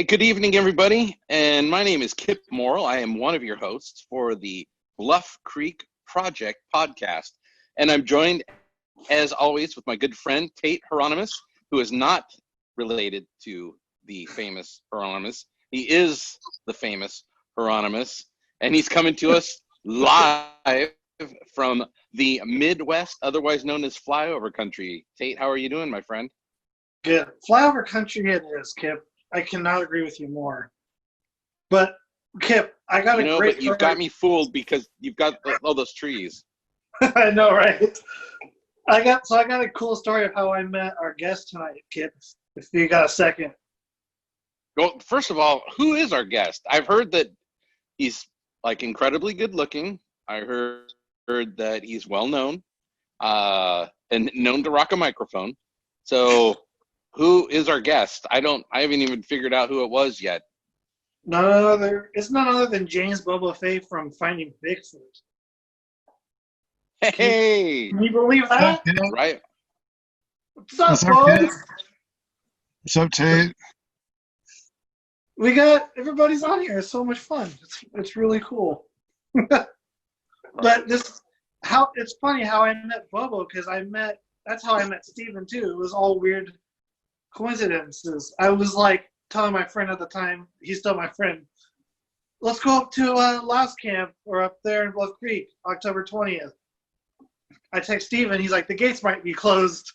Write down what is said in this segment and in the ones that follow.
Good evening, everybody. And my name is Kipp Morrill. I am one of your hosts for the Bluff Creek Project Podcast. And I'm joined, as always, with my good friend, Tate Hieronymus, who is not related to the famous Hieronymus. He is the famous Hieronymus. And he's coming to us live from the Midwest, otherwise known as Flyover Country. Tate, how are you doing, my friend? Good. Flyover Country it is, Kipp. I cannot agree with you more. But, Kipp, I got a great... But you've got me fooled because you've got all those trees. I know, right? I got a cool story of how I met our guest tonight, Kipp, if you got a second. Well, first of all, who is our guest? I've heard that he's, incredibly good looking. I heard that he's well known and known to rock a microphone. So... who is our guest? I haven't even figured out who it was yet. It's none other than James Bobo from Finding Bigfoot. Hey! Can you believe that? Right. What's up, boys? What's up, Tate? We got everybody's on here. It's so much fun. It's really cool. But it's funny how I met Bobo because that's how I met Steven too. It was all weird coincidences. I was telling my friend at the time, he's still my friend, let's go up to last camp or up there in Bluff Creek, October 20th. I text Steven, he's like, the gates might be closed.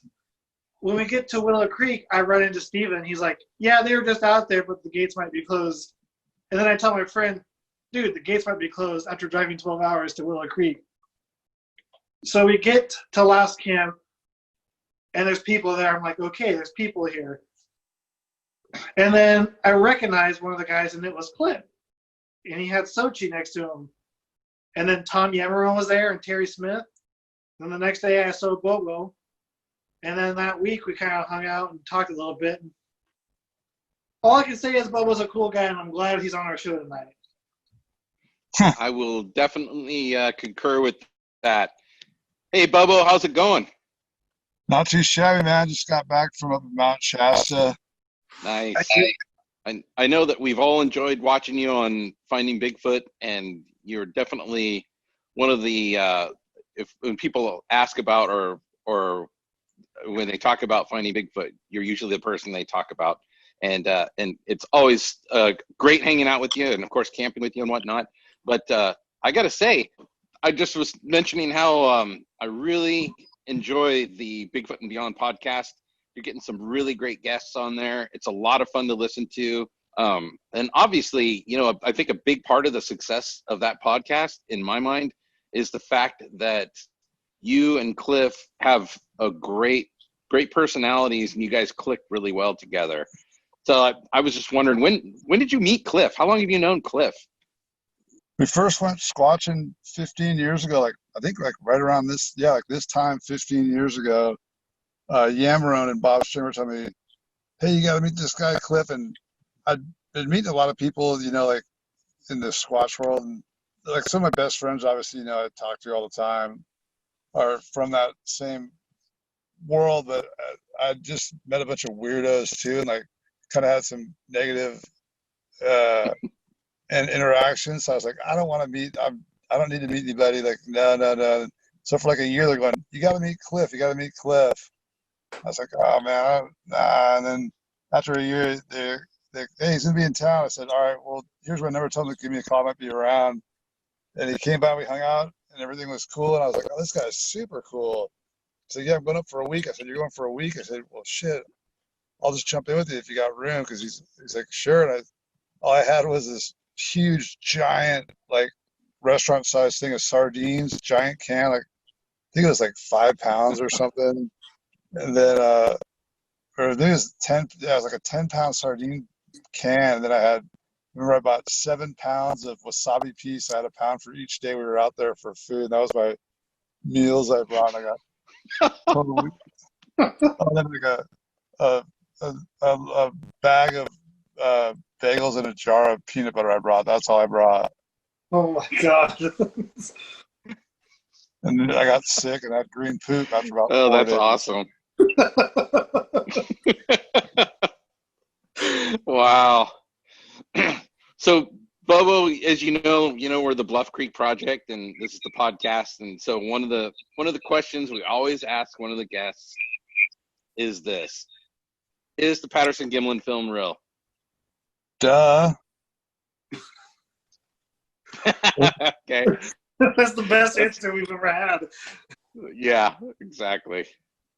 When we get to Willow Creek, I run into Steven. He's like, yeah, they were just out there, but the gates might be closed. And then I tell my friend, dude, the gates might be closed after driving 12 hours to Willow Creek. So we get to last camp, and there's people there. I'm like, okay, there's people here. And then I recognized one of the guys, and it was Clint. And he had Sochi next to him. And then Tom Yemeron was there and Terry Smith. And the next day I saw Bobo. And then that week we kind of hung out and talked a little bit. All I can say is Bobo's a cool guy, and I'm glad he's on our show tonight. I will definitely concur with that. Hey, Bobo, how's it going? Not too shabby, man. Just got back from up in Mount Shasta. Nice. I know that we've all enjoyed watching you on Finding Bigfoot, and you're definitely one of the when people ask about or when they talk about Finding Bigfoot, you're usually the person they talk about, and it's always great hanging out with you, and of course camping with you and whatnot. But I got to say, I just was mentioning how I really enjoy the Bigfoot and Beyond podcast. You're getting some really great guests on there. It's a lot of fun to listen to. And obviously, I think a big part of the success of that podcast, in my mind, is the fact that you and Cliff have a great personalities, and you guys click really well together. So I was just wondering, when did you meet Cliff? How long have you known Cliff? We first went squatching 15 years ago, I think right around this time 15 years ago. Yemeron and Bob Strimmer told me, hey, you got to meet this guy, Cliff. And I'd been meeting a lot of people, in the squatch world. And some of my best friends, obviously, I talk to all the time, are from that same world. But I just met a bunch of weirdos too, and kind of had some negative and interactions. So I was like, I don't want to meet. I don't need to meet anybody. No. So for a year, they're going, you got to meet Cliff. You got to meet Cliff. I was like, oh man, nah. And then after a year, they're hey, he's gonna be in town. I said, all right, well, here's my number. Tell him to give me a call. I might be around. And he came by. We hung out, and everything was cool. And I was like, oh, this guy's super cool. So yeah, I'm going up for a week. I said, you're going for a week? I said, well, shit, I'll just jump in with you if you got room. Because he's like, sure. And all I had was this huge, giant, restaurant-sized thing of sardines, giant can. I think it was 5 pounds or something. And then, or I think it was 10. Yeah, it was a 10-pound sardine can. And then I bought 7 pounds of wasabi piece. I had a pound for each day we were out there for food. And that was my meals I brought. And I got a bag of bagels and a jar of peanut butter I brought. That's all I brought. Oh my God. And then I got sick and had green poop after about 4 that's days. awesome. Wow. So, Bobo, as you know, we're the Bluff Creek Project, and this is the podcast. And so, one of the questions we always ask one of the guests is this: is the Patterson-Gimlin film real? Duh. Okay. That's the best answer we've ever had. Yeah, exactly.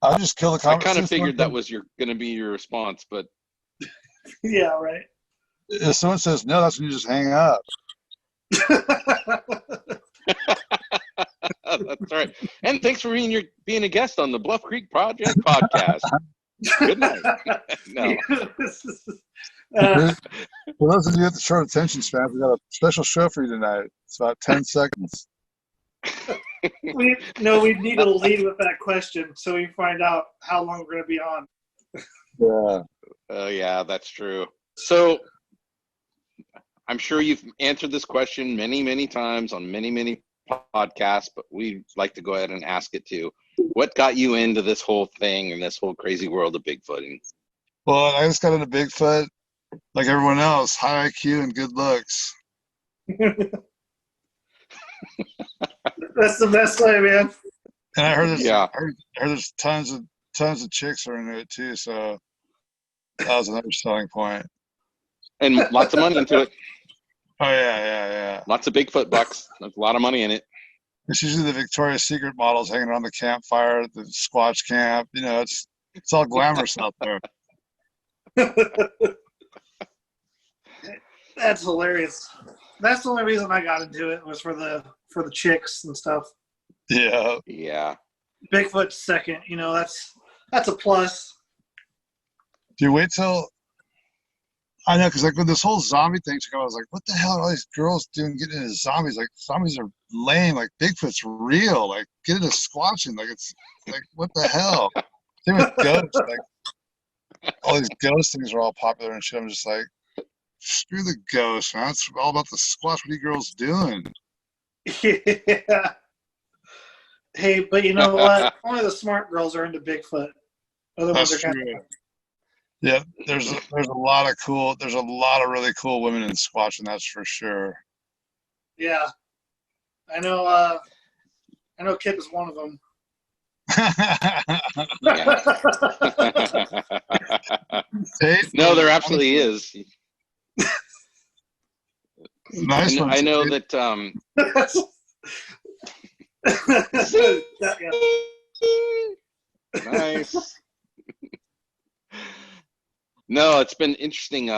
I'll just kill the I conversation. kind of figured that was going to be your response, but Yeah, right. If someone says no, that's when you just hang up. that's right. And thanks for being a guest on the Bluff Creek Project Podcast. Good night. No. For those of you with the short attention span, we got a special show for you tonight. It's about 10 seconds. we need to lead with that question so we find out how long we're going to be on. Yeah. Yeah, that's true. So I'm sure you've answered this question many, many times on many, many podcasts, but we'd like to go ahead and ask it too. What got you into this whole thing and this whole crazy world of Bigfooting? Well, I just got into Bigfoot like everyone else, high IQ and good looks. That's the best way, man. And I heard there's, Yeah. I heard there's tons of chicks are into it too, so that was another selling point. And lots of money into it. Oh yeah. Lots of Bigfoot bucks. There's a lot of money in it. It's usually the Victoria's Secret models hanging around the campfire, the Squatch camp. It's all glamorous out there. That's hilarious. That's the only reason I got into it was for the chicks and stuff. Yeah. Yeah. Bigfoot's second. That's a plus. Do you wait till? I know, because like with this whole zombie thing, I was like, what the hell are all these girls doing getting into zombies? Like, zombies are lame. Like, Bigfoot's real. Like, get into Squatchin. Like, it's like, what the hell? Same with ghosts. Like, all these ghost things are all popular and shit. I'm just like, screw the ghosts, man. It's all about the Squatch. What are you girls doing? Yeah. Hey, but you know what? Only the smart girls are into Bigfoot. Other ones That's are true. Yeah, there's a lot of really cool women in Squatchin, that's for sure. Yeah. I know Kipp is one of them. Tate, No, there absolutely is. Nice one. I know Tate. that nice. No, it's been interesting.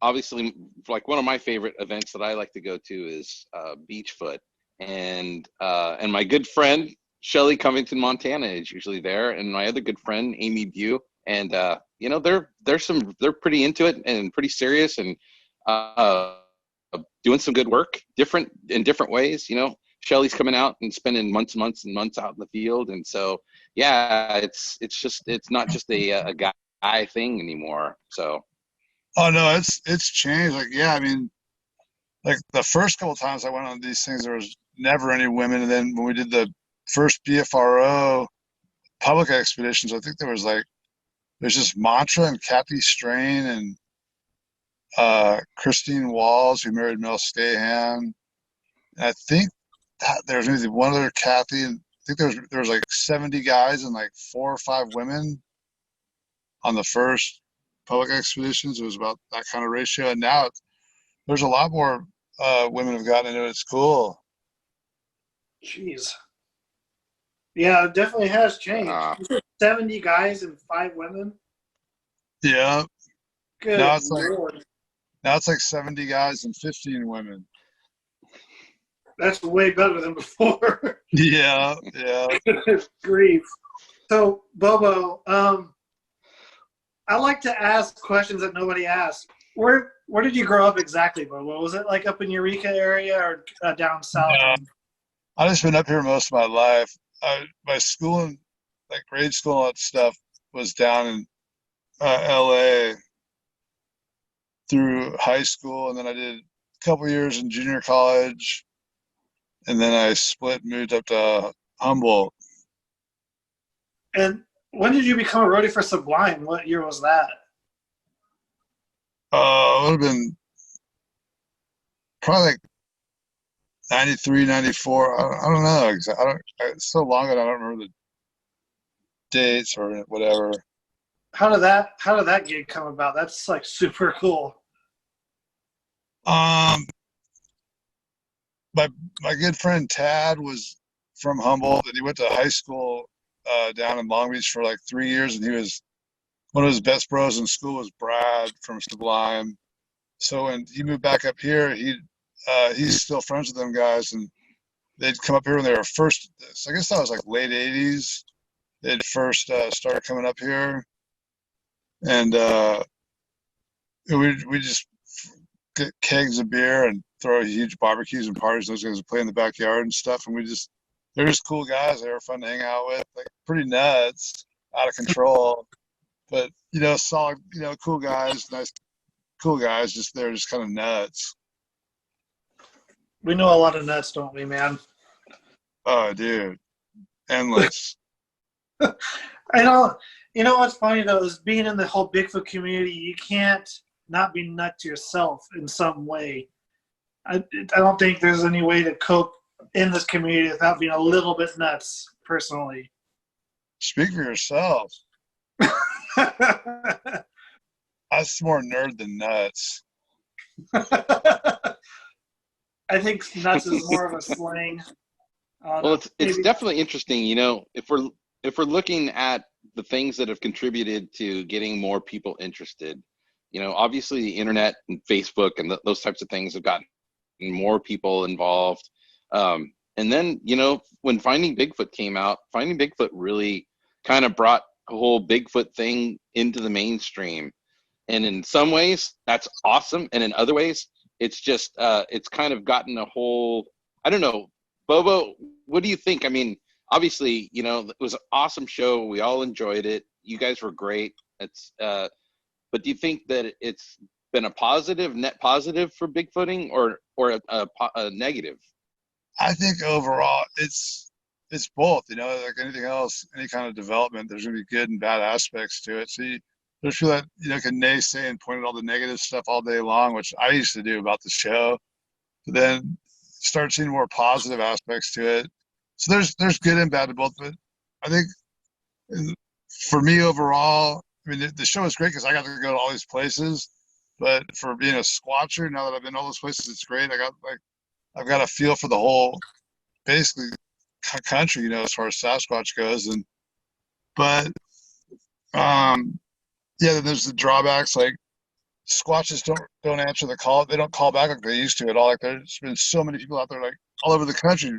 Obviously, like one of my favorite events that I like to go to is Beachfoot, and my good friend Shelly Covington, Montana, is usually there, and my other good friend Amy Bew, and they're pretty into it and pretty serious and doing some good work, in different ways. Shelly's coming out and spending months and months out in the field, and so yeah, it's not just a guy thing anymore. So. Oh no, it's changed. Like, yeah, I mean, like the first couple of times I went on these things, there was never any women, and then when we did the first BFRO public expeditions, I think there's just Mantra and Kathy Strain and Christine Walls, who married Mel Stahan. And I think that there's maybe one other Kathy, and I think there was like 70 guys and like 4 or 5 women on the first public expeditions. It was about that kind of ratio, and now there's a lot more women have gotten into it. It's cool. Jeez. Yeah, it definitely has changed. 70 guys and 5 women. Yeah. Good Now it's Lord. like 70 guys and 15 women. That's way better than before. Yeah. Grief. So, Bobo, I like to ask questions that nobody asks. Where did you grow up exactly, Bobo? Was it like up in Eureka area or down south? Yeah. I've just been up here most of my life. My schooling, like grade school and all that stuff, was down in LA through high school, and then I did a couple years in junior college, and then I split and moved up to Humboldt. And when did you become a roadie for Sublime? What year was that? It would have been probably like 93, 94. I don't know. It's so long ago. I don't remember the dates or whatever. How did that gig come about? That's like super cool. My good friend Tad was from Humboldt, and he went to high school down in Long Beach for like 3 years, and he was one of his best bros in school was Brad from Sublime. So when he moved back up here, he's still friends with them guys, and they'd come up here when they were first. So I guess that was like late '80s. They'd first started coming up here, and we just get kegs of beer and throw huge barbecues and parties. Those guys would play in the backyard and stuff, and they're just cool guys. They were fun to hang out with, like pretty nuts, out of control, but solid, cool guys, nice, cool guys. They're just kind of nuts. We know a lot of nuts, don't we, man? Oh, dude, endless. I know. You know what's funny though is being in the whole Bigfoot community, you can't not be nuts yourself in some way. I don't think there's any way to cope in this community without being a little bit nuts, personally. Speak for yourself. I was more nerd than nuts. I think nuts is more of a slang. Well, it's definitely interesting. If we're looking at the things that have contributed to getting more people interested, obviously the internet and Facebook and those types of things have gotten more people involved. And then, when Finding Bigfoot came out, Finding Bigfoot really kind of brought a whole Bigfoot thing into the mainstream. And in some ways, that's awesome. And in other ways, it's just, it's kind of gotten a whole, I don't know. Bobo, what do you think? I mean, obviously, it was an awesome show. We all enjoyed it. You guys were great. But do you think that it's been net positive for Bigfooting or a negative? I think overall it's both, like anything else, any kind of development, there's going to be good and bad aspects to it. So there's people that, can naysay and point at all the negative stuff all day long, which I used to do about the show, but then start seeing more positive aspects to it. So there's good and bad to both, but I think for me overall, I mean, the show is great because I got to go to all these places, but for being a squatcher, now that I've been to all those places, it's great. I've got a feel for the whole, basically, country, as far as Sasquatch goes, yeah, there's the drawbacks, like Squatches don't answer the call. They don't call back like they used to at all. Like there's been so many people out there, like all over the country,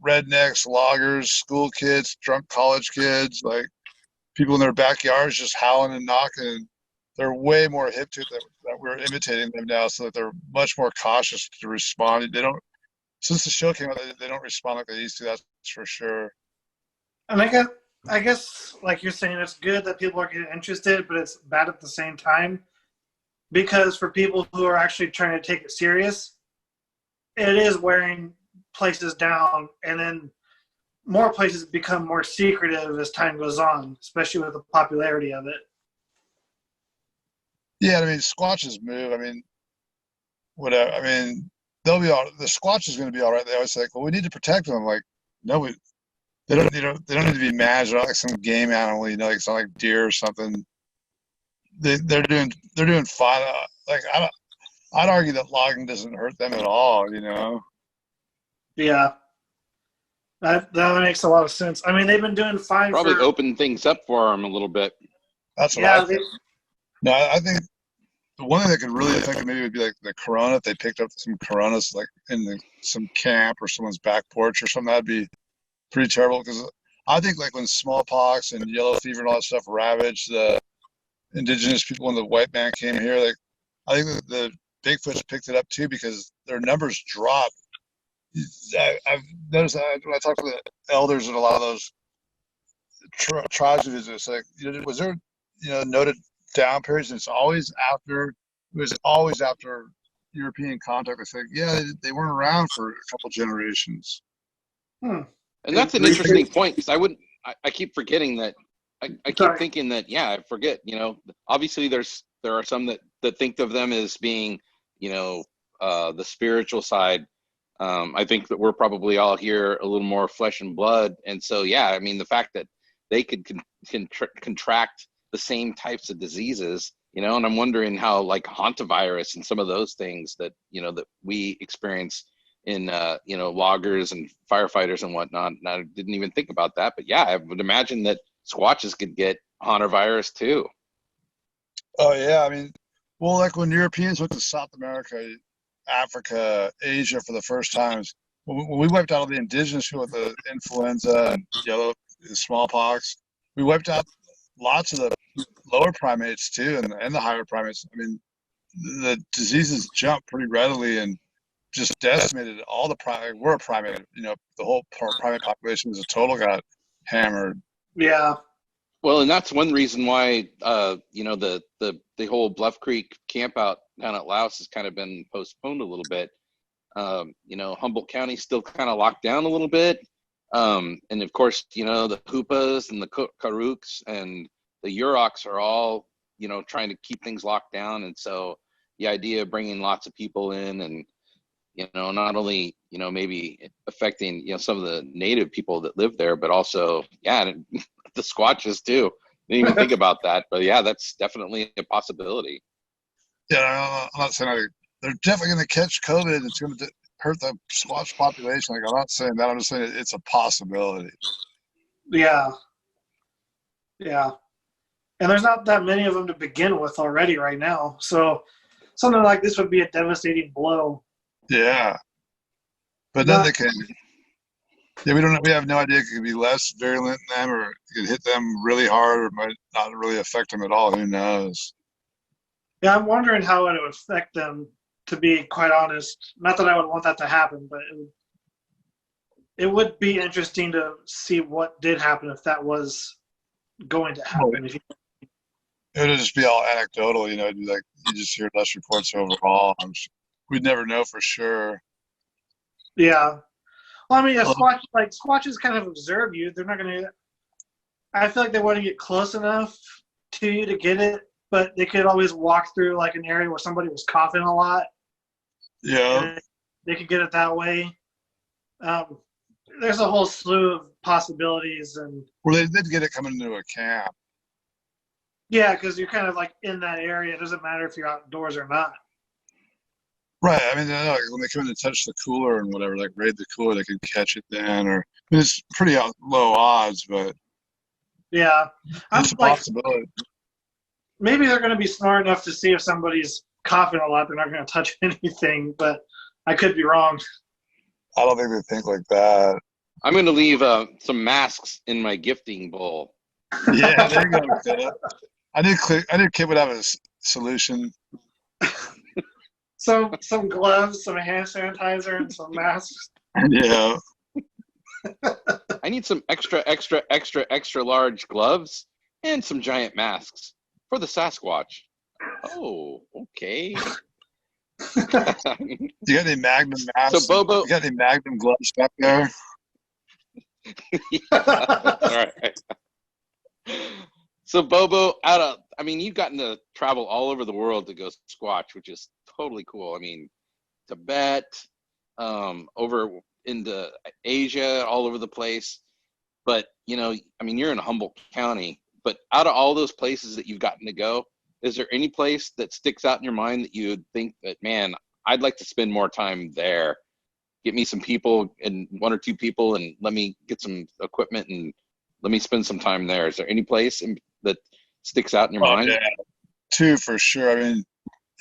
rednecks, loggers, school kids, drunk college kids, like people in their backyards just howling and knocking. They're way more hip to it that we're imitating them now, so that they're much more cautious to respond. Since the show came out, they don't respond like they used to. That's for sure. And I guess, like you're saying, it's good that people are getting interested, but it's bad at the same time. Because for people who are actually trying to take it serious, it is wearing places down, and then more places become more secretive as time goes on, especially with the popularity of it. Yeah, I mean, Squatches move. I mean, whatever. I mean, they'll be all. The Squatch is going to be all right. They always say, "Well, we need to protect them." I'm like, no, they don't need to be managed like some game animal. Like it's not like deer or something. They're doing fine. Like I'd argue that logging doesn't hurt them at all. Yeah, that makes a lot of sense. I mean, they've been doing fine. Probably open things up for them a little bit. That's what I think. No, I think the one thing that could really affect it maybe would be like the corona. If they picked up some coronas like in some camp or someone's back porch or something, that'd be pretty terrible. Because I think like when smallpox and yellow fever and all that stuff ravaged the indigenous people when the white man came here, like I think that the Bigfoots picked it up too because their numbers dropped. I've noticed that when I talk to the elders in a lot of those tribes visits, like was there noted down periods? And it was always after European contact. It's like they weren't around for a couple generations. And that's an interesting point because I keep forgetting that. I keep thinking that, I forget, obviously there are some that think of them as being, the spiritual side. I think that we're probably all here a little more flesh and blood. And so, yeah, I mean, the fact that they could contract the same types of diseases, you know, and I'm wondering how like hantavirus and some of those things that, you know, that we experience in, you know, loggers and firefighters and whatnot. And I didn't even think about that. But yeah, I would imagine that Squatches could get hantavirus too. Oh, yeah. I mean, well, like when Europeans went to South America, Africa, Asia for the first times, when we wiped out all the indigenous people with the influenza and smallpox, we wiped out lots of the lower primates too, and the higher primates. I mean, the diseases jumped pretty readily and just decimated all the primate. We're a primate, you know, the whole primate population as a total got hammered. Yeah. Well, and that's one reason why, you know, the whole Bluff Creek campout down at Laos has kind of been postponed a little bit. You know, Humboldt County still kind of locked down a little bit. And of course, you know, the Hoopas and the Karuks and the Yuroks are all, you know, trying to keep things locked down. And so the idea of bringing lots of people in and, you know, not only, you know, maybe affecting, you know, some of the native people that live there, but also, yeah, the Squatches too. Didn't even think about that, but yeah, that's definitely a possibility. Yeah, I'm not saying they're definitely going to catch COVID. It's going to hurt the Squatch population. Like, I'm not saying that. I'm just saying it's a possibility. Yeah. Yeah. And there's not that many of them to begin with already right now. So something like this would be a devastating blow. Yeah. But then they can. Yeah, we have no idea. It could be less virulent than them, or it could hit them really hard, or might not really affect them at all. Who knows? Yeah, I'm wondering how it would affect them, to be quite honest. Not that I would want that to happen, but it would be interesting to see what did happen if that was going to happen. It would just be all anecdotal, you know. It'd be like you just hear less reports overall. We'd never know for sure. Yeah. Well, I mean, Squatches kind of observe you. They're not going to. I feel like they want to get close enough to you to get it, but they could always walk through like an area where somebody was coughing a lot. Yeah. They could get it that way. There's a whole slew of possibilities, and well, they did get it coming into a camp. Yeah, because you're kind of like in that area. It doesn't matter if you're outdoors or not. Right. I mean, like when they come in and touch the cooler and whatever, like raid the cooler, they can catch it then. Or I mean, it's pretty low odds, but yeah, it's a possibility. Maybe they're going to be smart enough to see if somebody's coughing a lot. They're not going to touch anything, but I could be wrong. I don't think they think like that. I'm going to leave some masks in my gifting bowl. Yeah, there you go. I knew Kipp would have a solution. Some gloves, some hand sanitizer, and some masks. Yeah. I need some extra large gloves and some giant masks for the Sasquatch. Oh, okay. You got any Magnum masks? So Bobo, you got any Magnum gloves back there? Yeah. All right. So Bobo, you've gotten to travel all over the world to go Squatch, which is totally cool. I mean, Tibet, over into Asia, all over the place. But, you know, I mean, you're in Humboldt County, but out of all those places that you've gotten to go, is there any place that sticks out in your mind that you would think that, man, I'd like to spend more time there? Get me some people and one or two people and let me get some equipment and let me spend some time there. Is there any place that sticks out in your mind? Yeah. Two for sure. I mean,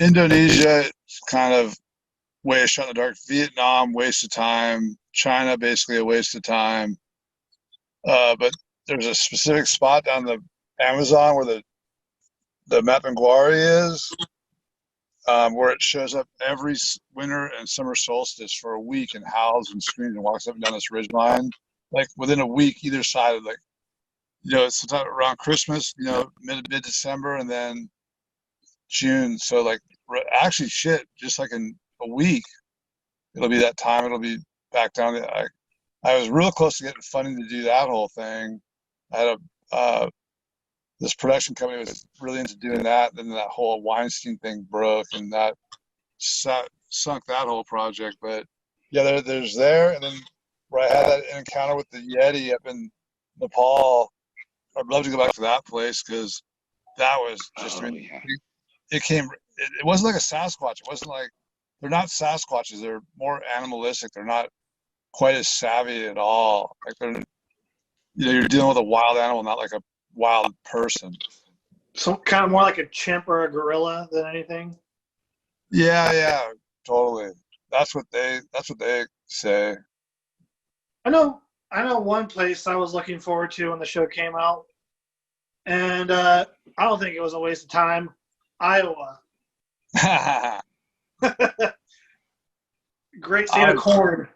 Indonesia is kind of way a shot in the dark. Vietnam, waste of time. China, basically a waste of time. But there's a specific spot down the Amazon where the Mapinguari is, where it shows up every winter and summer solstice for a week and howls and screams and walks up and down this ridge line. Like within a week, either side of it's sometime around Christmas, mid-December and then June. So actually just like in a week, it'll be that time. It'll be back down. I was real close to getting funding to do that whole thing. I had this production company was really into doing that. Then that whole Weinstein thing broke, and that sunk that whole project. But yeah, there's there, and then where I had that encounter with the Yeti up in Nepal. I'd love to go back to that place because that was just. It came. It wasn't like a Sasquatch. It wasn't like they're not Sasquatches. They're more animalistic. They're not quite as savvy at all. Like they're, you're dealing with a wild animal, not like a wild person. So kind of more like a chimp or a gorilla than anything. Yeah, totally. That's what they say. I know one place I was looking forward to when the show came out, and I don't think it was a waste of time. Iowa. Great state of corn.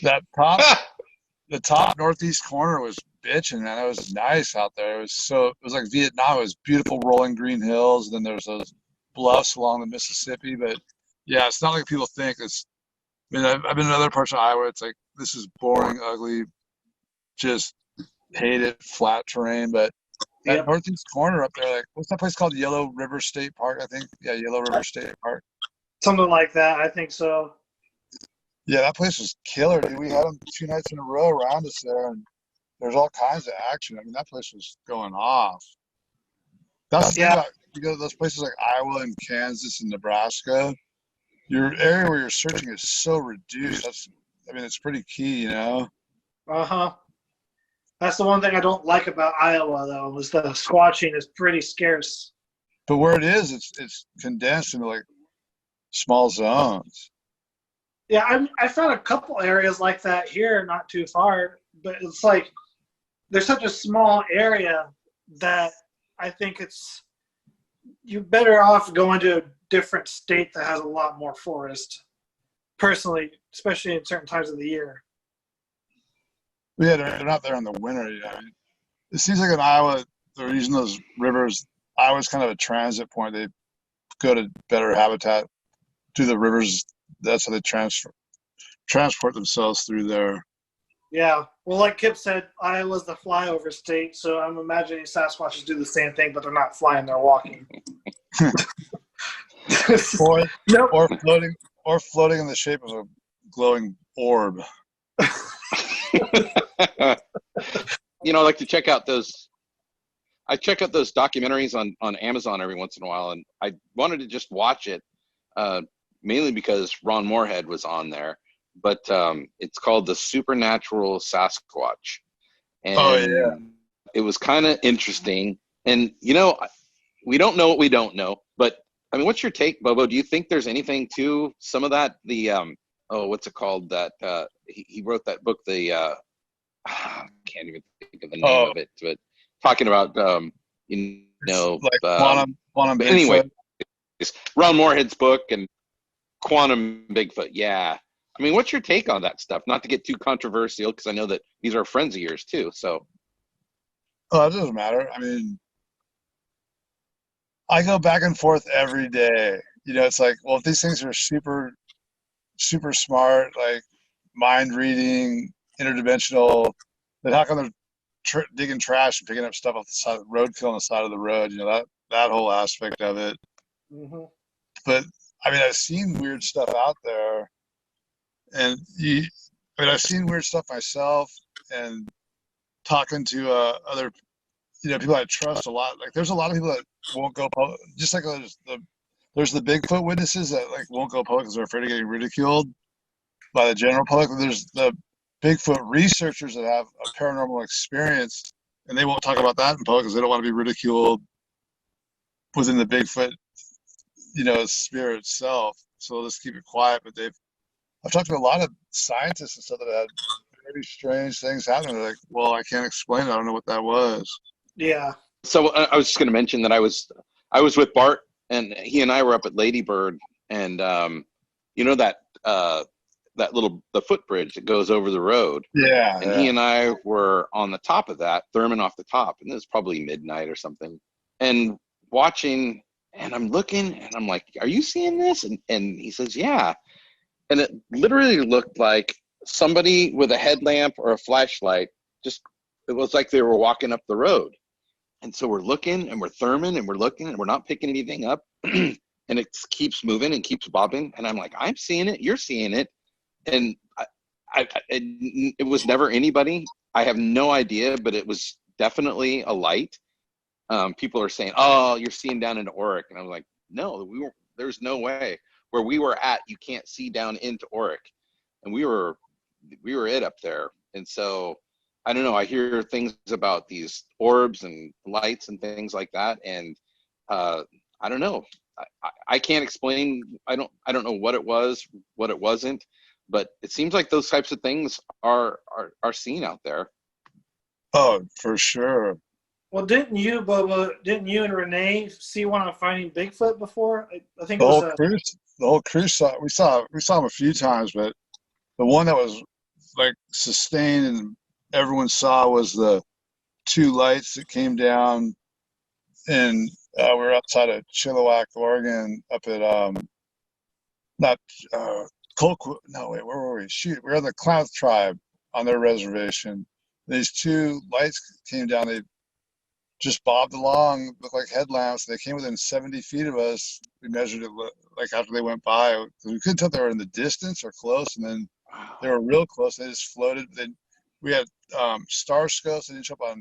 The top northeast corner was bitching, man. It was nice out there. It was like Vietnam. It was beautiful rolling green hills, and then there's those bluffs along the Mississippi. But yeah, it's not like people think. I've been in other parts of Iowa. It's like, this is boring, ugly, just hate it, flat terrain. But that northeast corner up there, like, what's that place called? Yellow River State Park, I think. Yeah, Yellow River State Park. Something like that, I think so. Yeah, that place was killer, dude. We had them 2 nights in a row around us there, and there's all kinds of action. I mean, that place was going off. That's the thing about, you go to those places like Iowa and Kansas and Nebraska, your area where you're searching is so reduced. It's pretty key, you know? Uh-huh. That's the one thing I don't like about Iowa, though, is the squatching is pretty scarce. But where it is, it's condensed into, like, small zones. Yeah, I found a couple areas like that here, not too far, but it's like there's such a small area that I think you're better off going to a different state that has a lot more forest, personally, especially in certain times of the year. Yeah, they're not there in the winter. You know? It seems like in Iowa, they're using those rivers. Iowa's kind of a transit point. They go to better habitat through the rivers. That's how they transport themselves through there. Yeah. Well, like Kipp said, Iowa's the flyover state, so I'm imagining Sasquatches do the same thing, but they're not flying, they're walking. Or floating in the shape of a glowing orb. I like to check out those. I check out those documentaries on Amazon every once in a while, and I wanted to just watch it, mainly because Ron Moorhead was on there. But it's called The Supernatural Sasquatch. And it was kind of interesting. And, we don't know what we don't know. But, what's your take, Bobo? Do you think there's anything to some of that? What's it called? That he wrote that book, I can't even think of the name of it. But talking about, quantum Bigfoot. Anyway, Ron Moorhead's book and Quantum Bigfoot. Yeah. What's your take on that stuff? Not to get too controversial, because I know that these are friends of yours too. So, it doesn't matter. I go back and forth every day. It's like, well, if these things are super, super smart, like mind reading, interdimensional, then how come they're digging trash and picking up stuff off the side of the roadkill on the side of the road? That whole aspect of it. Mm-hmm. But I've seen weird stuff out there. And I've seen weird stuff myself, and talking to other, people I trust a lot. Like, there's a lot of people that won't go public. Just like there's the Bigfoot witnesses that won't go public because they're afraid of getting ridiculed by the general public. There's the Bigfoot researchers that have a paranormal experience, and they won't talk about that in public because they don't want to be ridiculed within the Bigfoot, sphere itself. So they'll just keep it quiet. But I've talked to a lot of scientists and stuff that had very strange things happen. They're like, well, I can't explain it. I don't know what that was. Yeah. So I was just going to mention that I was with Bart, and he and I were up at Lady Bird, and that the footbridge that goes over the road. Yeah. And he and I were on the top of that, Thurman off the top, and it was probably midnight or something, and watching, and I'm looking, and I'm like, are you seeing this? And he says, yeah. And it literally looked like somebody with a headlamp or a flashlight. It was like they were walking up the road. And so we're looking, and we're Thurman, and we're looking, and we're not picking anything up. And and it keeps moving and keeps bobbing. And I'm like, I'm seeing it, you're seeing it. And it was never anybody. I have no idea, but it was definitely a light. People are saying, oh, you're seeing down into Auric. And I was like, no, there's no way. Where we were at, you can't see down into Auric. And we were it up there. And so, I don't know, I hear things about these orbs and lights and things like that. And I don't know. I can't explain. I don't know what it was, what it wasn't, but it seems like those types of things are seen out there. Oh, for sure. Well, didn't you and Renee see one on Finding Bigfoot before? I think The it was whole cruise we saw them a few times, but the one that was like sustained and everyone saw was the two lights that came down, and we were outside of Chilliwack, Oregon, up at Colquitt. No, wait, where were we? Shoot, we were on the Klamath tribe on their reservation. These two lights came down. They just bobbed along, looked like headlamps. They came within 70 feet of us. We measured it like after they went by. We couldn't tell if they were in the distance or close, and then they were real close. They just floated. Then we had star scopes. They didn't show up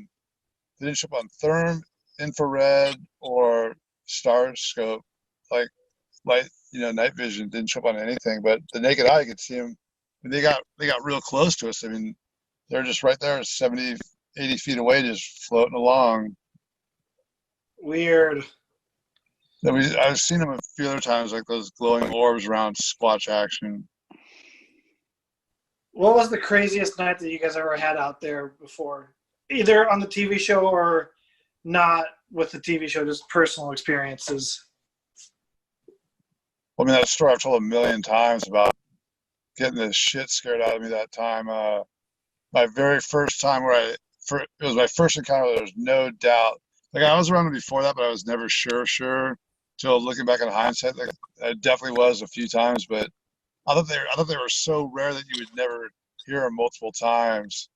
on therm, infrared, or star scope, like light, night vision. Didn't show up on anything. But the naked eye could see them. And they got real close to us. I mean, they're just right there, 70, 80 feet away, just floating along. weird. I've seen them a few other times, like those glowing orbs around Squatch action. What was the craziest night that you guys ever had out there before? Either on the TV show or not with the TV show, just personal experiences. I mean, that story I've told a million times about getting the shit scared out of me that time. My very first time it was my first encounter, there was no doubt. Like, I was around them before that, but I was never sure. Till looking back in hindsight, like, I definitely was a few times, but I thought they were so rare that you would never hear them multiple times.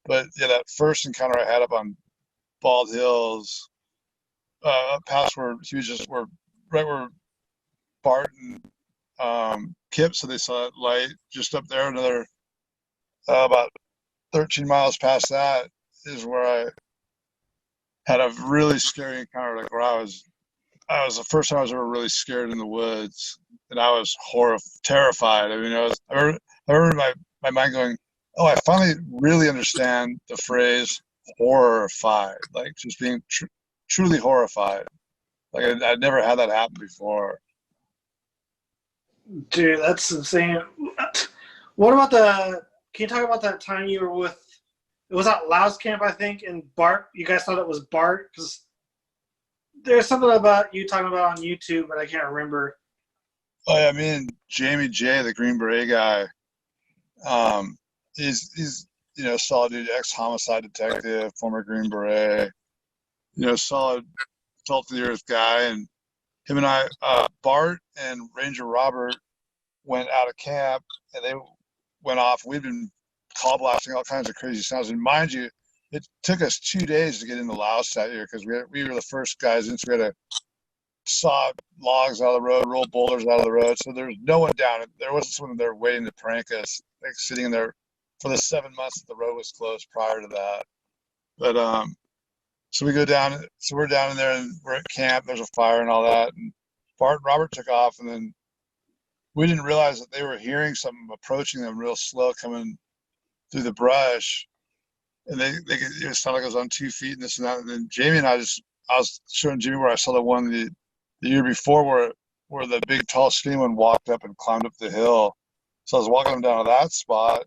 But yeah, that first encounter I had up on Bald Hills, past where we're right where Bart and Kipp, so they saw that light just up there. Another about 13 miles past that is where I had a really scary encounter, like where I was the first time I was ever really scared in the woods, and I was terrified. I mean, I remember my mind going, oh, I finally really understand the phrase horrified, like just being truly horrified. Like I'd never had that happen before. Dude, that's insane. What about can you talk about that time you were with, it was at Louse Camp, I think, and Bart, you guys thought it was Bart? Because there's something about you talking about on YouTube, but I can't remember. Oh yeah, me and Jamie J, the Green Beret guy, he's solid dude, ex-homicide detective, former Green Beret, solid salt of the earth guy, and him and I, Bart and Ranger Robert went out of camp, and they went off. We'd been call blasting all kinds of crazy sounds, and mind you, it took us 2 days to get into Laos that year because we were the first guys in, so we had to saw logs out of the road, roll boulders out of the road, so there was no one down. There wasn't someone there waiting to prank us, like sitting in there for the 7 months that the road was closed prior to that. But so we go down, so we're down in there and we're at camp, there's a fire and all that, and Bart and Robert took off, and then we didn't realize that they were hearing something approaching them real slow coming through the brush, and it sounded like it was on 2 feet and this and that. And then Jamie and I was showing Jimmy where I saw the one the year before where the big tall skinny one walked up and climbed up the hill. So I was walking them down to that spot,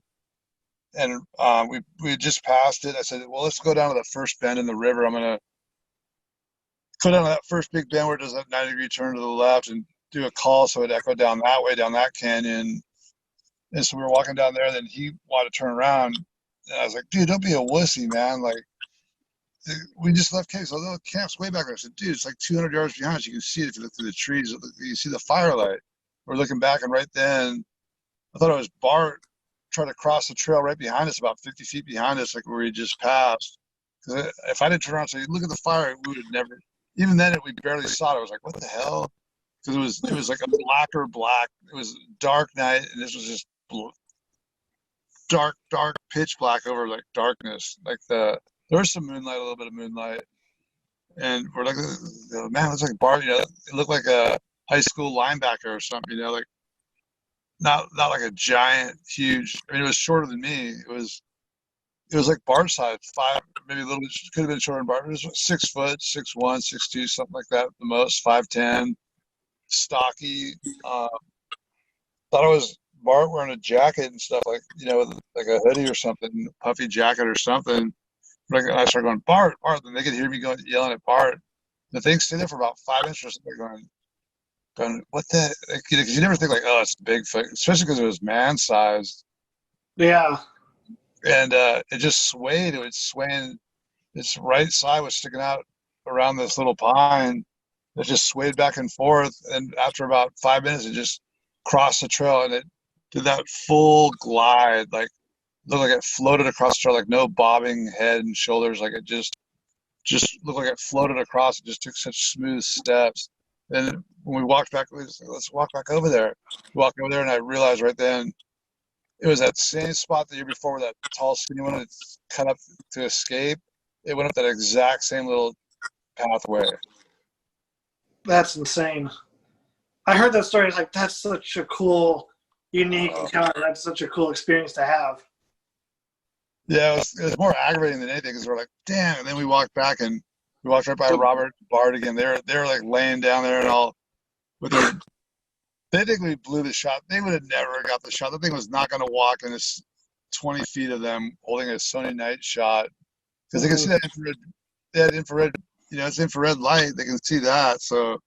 and we just passed it. I said, well, let's go down to the first bend in the river. I'm gonna go down to that first big bend where it does that 90-degree turn to the left and do a call so it echoed down that way, down that canyon. And so we were walking down there, and then he wanted to turn around, and I was like, dude, don't be a wussy, man. Like, we just left camp. So the camp's way back there. I said, dude, it's like 200 yards behind us. You can see it if you look through the trees. You see the firelight. We're looking back, and right then, I thought it was Bart trying to cross the trail right behind us, about 50 feet behind us, like where he just passed. Because if I didn't turn around and say, look at the fire, we would never, even then, we barely saw it. I was like, what the hell? because it was like a blacker black. It was dark night, and this was just dark pitch black over like darkness. Like there was some moonlight, a little bit of moonlight, and we're like, man, it looks like Bart. It looked like a high school linebacker or something. Like not like a giant, huge. I mean, it was shorter than me. It was like Bart size, 5, maybe a little bit. Could have been shorter than Bart. It was 6 foot, 6'1", 6'2", something like that. At the most 5'10", stocky. Thought it was Bart wearing a jacket and stuff, like with like a hoodie or something, puffy jacket or something. Like I started going, Bart. Then they could hear me yelling at Bart. The thing stayed there for about 5 minutes or something, going, what the? Because you never think like, oh, it's Bigfoot, especially because it was man-sized. Yeah. And it just swayed. It was swaying. Its right side was sticking out around this little pine. It just swayed back and forth. And after about 5 minutes, it just crossed the trail, and it did that full glide, like looked like it floated across the trail, like no bobbing head and shoulders. Like it just looked like it floated across. It just took such smooth steps. And when we walked back, we was like, let's walk back over there. We walked over there, and I realized right then, it was that same spot the year before where that tall, skinny one had cut up to escape. It went up that exact same little pathway. That's insane. I heard that story. It's like, that's such a cool, unique encounter. That's such a cool experience to have. Yeah, it was more aggravating than anything because we're like, damn. And then we walked back, and we walked right by Robert and Bart again. They were like laying down there and all with their. They think we blew the shot. They would have never got the shot. The thing was not going to walk in this 20 feet of them holding a Sony night shot because they can see that infrared. They had infrared. It's infrared light. They can see that. So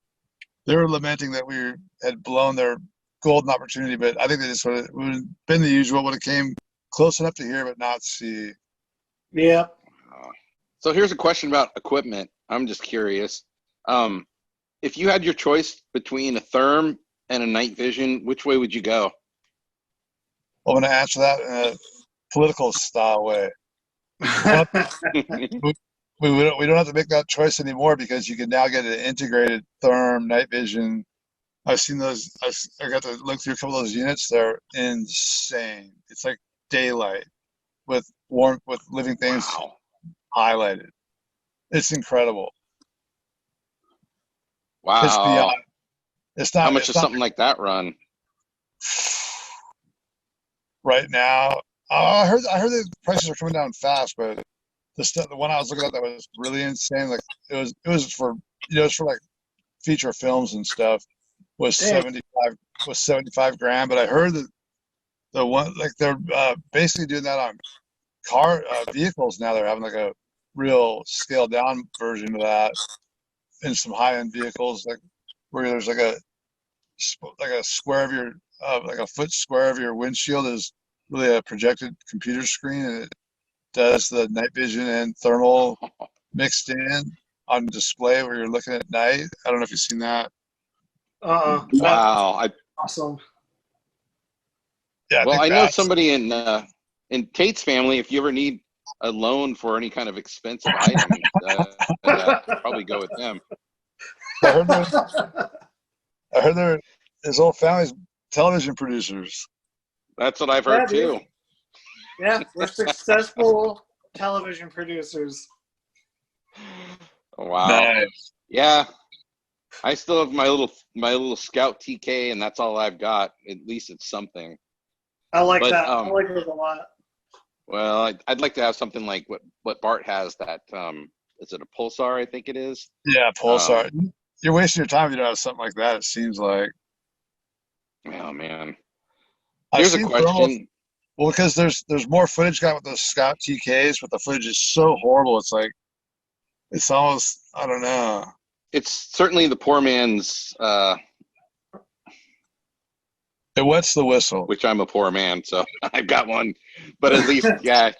they were lamenting that we had blown their golden opportunity. But I think they just would have been the usual. Would have came close enough to hear but not see. Yeah. So here's a question about equipment. I'm just curious. If you had your choice between a therm and a night vision, which way would you go? I'm going to answer that in a political style way. We don't have to make that choice anymore because you can now get an integrated therm night vision. I've seen those. I got to look through a couple of those units. They're insane. It's like daylight with living things highlighted. It's incredible. Wow. It's beyond. It's not. How much does something like that run? Right now, I heard the prices are coming down fast, but the one I was looking at that was really insane. Like it was for like feature films and stuff. Was 75 grand, but I heard that the one, like they're basically doing that on car vehicles now. They're having like a real scaled down version of that in some high end vehicles, like where there's like a square of your like a foot square of your windshield is really a projected computer screen, and it does the night vision and thermal mixed in on display where you're looking at night. I don't know if you've seen that. Wow. Awesome. Yeah. I know somebody in Tate's family, if you ever need a loan for any kind of expensive item, probably go with them. I heard his whole family's television producers. That's what I've heard too. Yeah, we're successful television producers. Wow. Nice. Yeah. I still have my little Scout TK, and that's all I've got. At least it's something. I like that. I like it a lot. Well, I'd like to have something like what Bart has. That is it a Pulsar? I think it is. Yeah, Pulsar. You're wasting your time if you don't have something like that. It seems like. Oh man. Here's a question. Well, because there's more footage got with those Scout TKs, but the footage is so horrible. It's like it's almost, I don't know. It's certainly the poor man's. It wets the whistle. Which I'm a poor man, so I've got one. But at least, yeah,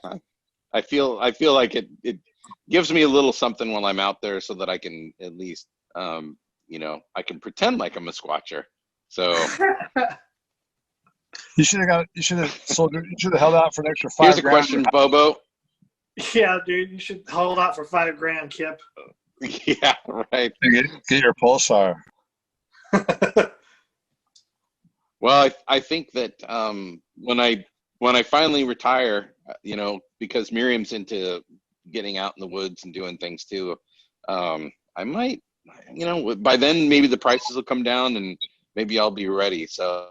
I feel like it gives me a little something while I'm out there, so that I can at least, I can pretend like I'm a Squatcher. So. You should have held out for an extra $5 grand. Here's a question, Bobo. Yeah, dude, you should hold out for $5 grand, Kipp. Yeah, right. Get your Pulsar. Well, I think that when I finally retire, because Miriam's into getting out in the woods and doing things too, I might, by then maybe the prices will come down and maybe I'll be ready. So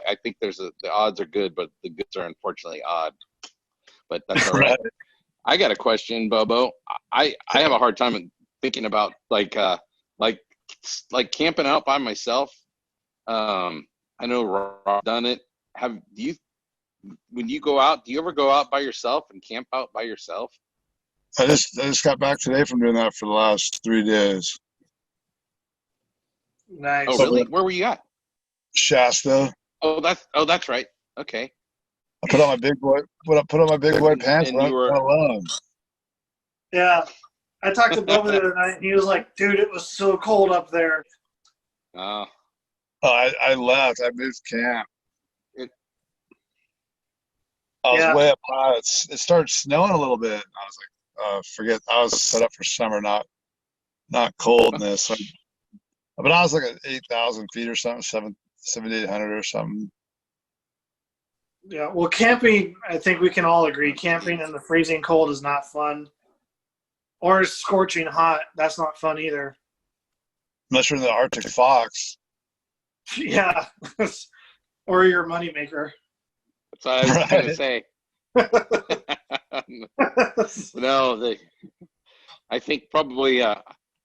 I think the odds are good, but the goods are unfortunately odd. But that's all right. I got a question, Bobo. I have a hard time thinking about like camping out by myself. I know Rob's done it. When you go out, do you ever go out by yourself and camp out by yourself? I just got back today from doing that for the last 3 days. Nice. Oh, really? Where were you at? Shasta. Oh, that's right. Okay. I put on my big boy pants and you were alone. Yeah. I talked to Bobo the other night, and he was like, dude, it was so cold up there. Oh, I left. I moved camp. I was way up high. It started snowing a little bit. I was like, forget. I was set up for summer, not coldness. But I was like at 8,000 feet or something, 7,800 or something. Yeah, well, camping, I think we can all agree, camping in the freezing cold is not fun. Or scorching hot, that's not fun either. Unless you're in the Arctic fox. Yeah, or your moneymaker. That's what I was going to say. No, I think probably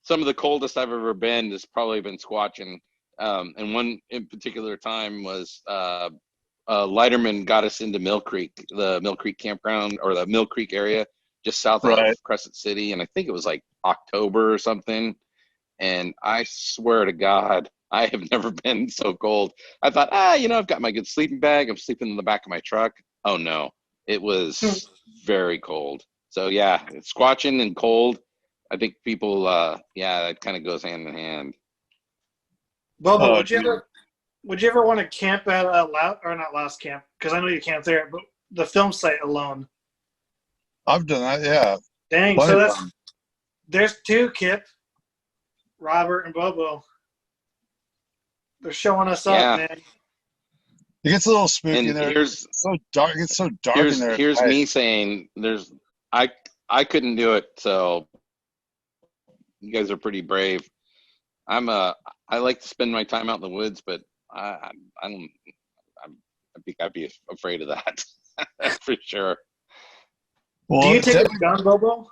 some of the coldest I've ever been has probably been Squatchin. And one in particular time was Leiterman got us into Mill Creek, the Mill Creek campground, or the Mill Creek area just south of Crescent City. And I think it was like October or something. And I swear to God, I have never been so cold. I thought, I've got my good sleeping bag. I'm sleeping in the back of my truck. Oh, no. It was very cold. So, yeah, Squatching and cold, I think people, it kind of goes hand in hand. Bobo, would you ever want to camp at not Last Camp, because I know you camped there, but the film site alone? I've done that, yeah. Dang, so there's two, Kipp, Robert, and Bobo. They're showing us up, man. It gets a little spooky in there. It's so dark. It's so dark in there. Here's me saying I couldn't do it, so you guys are pretty brave. I like to spend my time out in the woods, but I think I'd be afraid of that for sure. Well, do you take a gun, Bobo?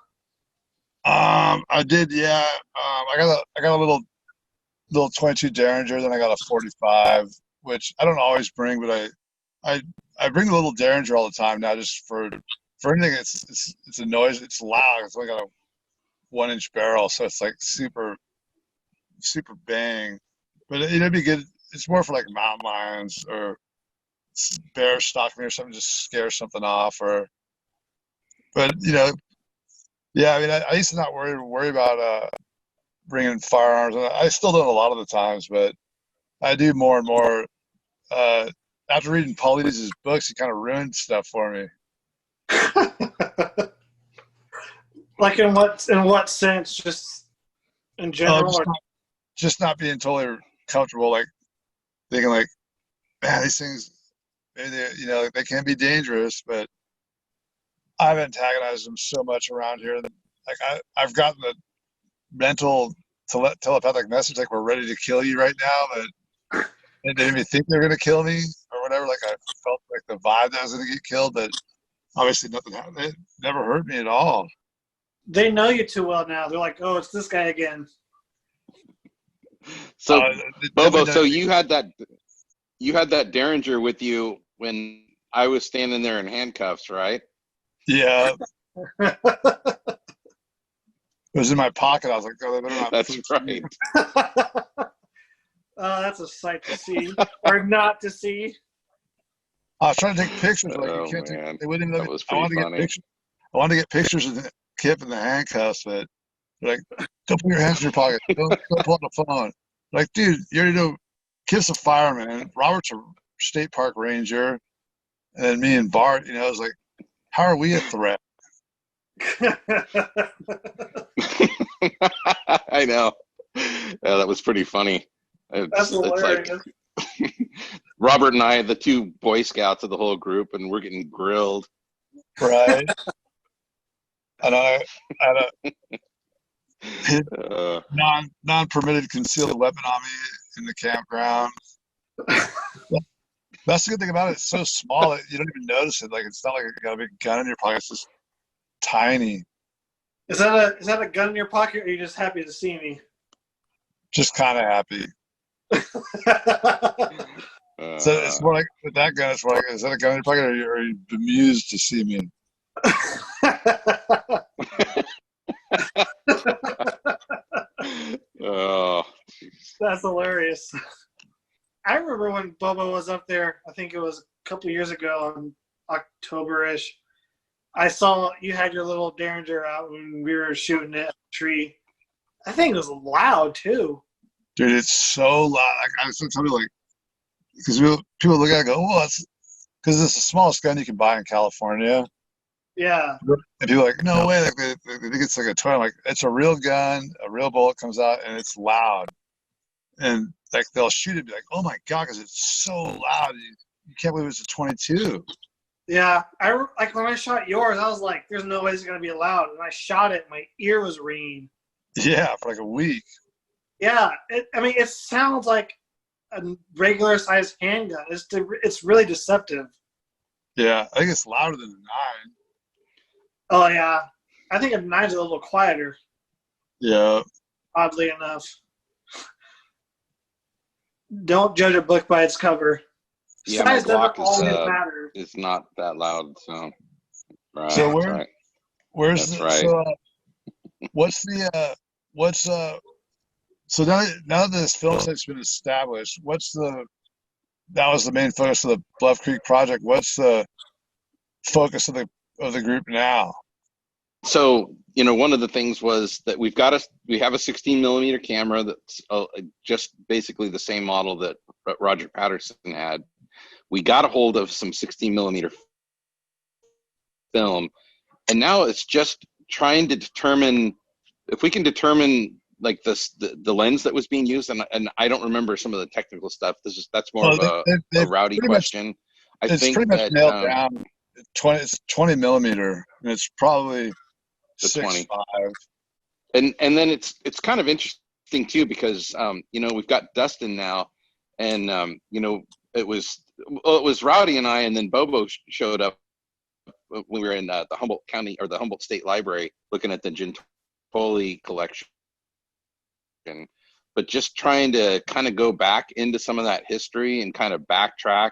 I did, yeah. I got a little 22 Derringer, then I got a 45, which I don't always bring, but I bring the little Derringer all the time now, just for anything. It's a noise. It's loud. It's only got a 1-inch barrel, so it's like super bang. But it'd be good. It's more for like mountain lions or bears stalking me or something, just scare something off. But yeah. I mean, I used to not worry about bringing firearms. I still don't a lot of the times, but I do more and more. After reading Paulides' books, he kind of ruined stuff for me. Like in what sense? Just in general? Just not being totally comfortable, like thinking like, man, these things, maybe they can be dangerous, but I've antagonized them so much around here that like I've gotten the mental telepathic message like we're ready to kill you right now, but they didn't even think they're gonna kill me or whatever. Like I felt like the vibe that I was gonna get killed, but obviously nothing happened. It never hurt me at all. They know you too well now. They're like, oh, it's this guy again. So Bobo, so you had that Derringer with you when I was standing there in handcuffs, right? Yeah. It was in my pocket. I was like, oh, they better not. That's right. That's a sight to see, or not to see. I was trying to take pictures. Like, you can't take, they wouldn't even let me. I wanted to get pictures of the Kipp in the handcuffs, but they're like, don't put your hands in your pocket. Don't pull out the phone. Like, dude, you already know Kipp's a fireman. Robert's a state park ranger. And then me and Bart, it was like, how are we a threat? I know. Yeah, that was pretty funny. That's hilarious. Like Robert and I, the two Boy Scouts of the whole group, and we're getting grilled. Right. And non-permitted concealed weapon on me in the campground. That's the good thing about it. It's so small that you don't even notice it. Like, it's not like you got a big gun in your pocket. It's just tiny. Is that a gun in your pocket, or are you just happy to see me? Just kind of happy. So it's more like with that gun. It's more like, is that a gun in your pocket, or are you bemused to see me? Oh, that's hilarious. I remember when Bobo was up there. I think it was a couple years ago, in October-ish. I saw you had your little Derringer out when we were shooting at a tree. I think it was loud too. Dude, it's so loud. I was telling you, like, because people look at it and go, "Oh, it's because it's the smallest gun you can buy in California." Yeah. And people are like, "No way!" Like they think it's like a toy. I'm like, it's a real gun. A real bullet comes out, and it's loud. And like they'll shoot it, and be like, "Oh my god!" Because it's so loud. You can't believe it's a 22. Yeah, like when I shot yours, I was like, "There's no way it's gonna be loud." And I shot it, my ear was ringing. Yeah, for like a week. Yeah, it sounds like a regular sized handgun. It's really deceptive. Yeah, I think it's louder than a 9. Oh yeah, I think a 9's a little quieter. Yeah. Oddly enough. Don't judge a book by its cover. yeah, my Size doesn't Glock always matter. is not that loud. So, right. So where's That's the, right. so so now that this film site's been established, that was the main focus of the Bluff Creek Project. What's the focus of the group now? So, one of the things was that we have a 16 millimeter camera that's just basically the same model that Roger Patterson had. We got a hold of some 16 millimeter film, and now it's just trying to determine if we can determine like the lens that was being used. And I don't remember some of the technical stuff. That's more of a rowdy question. It's pretty much nailed down. It's 20 millimeter, and it's probably the 6.5. And then it's kind of interesting too, because we've got Dustin now, and it was Rowdy and I, and then Bobo showed up when we were in the Humboldt County or the Humboldt State Library looking at the Gentoli collection, but just trying to kind of go back into some of that history and kind of backtrack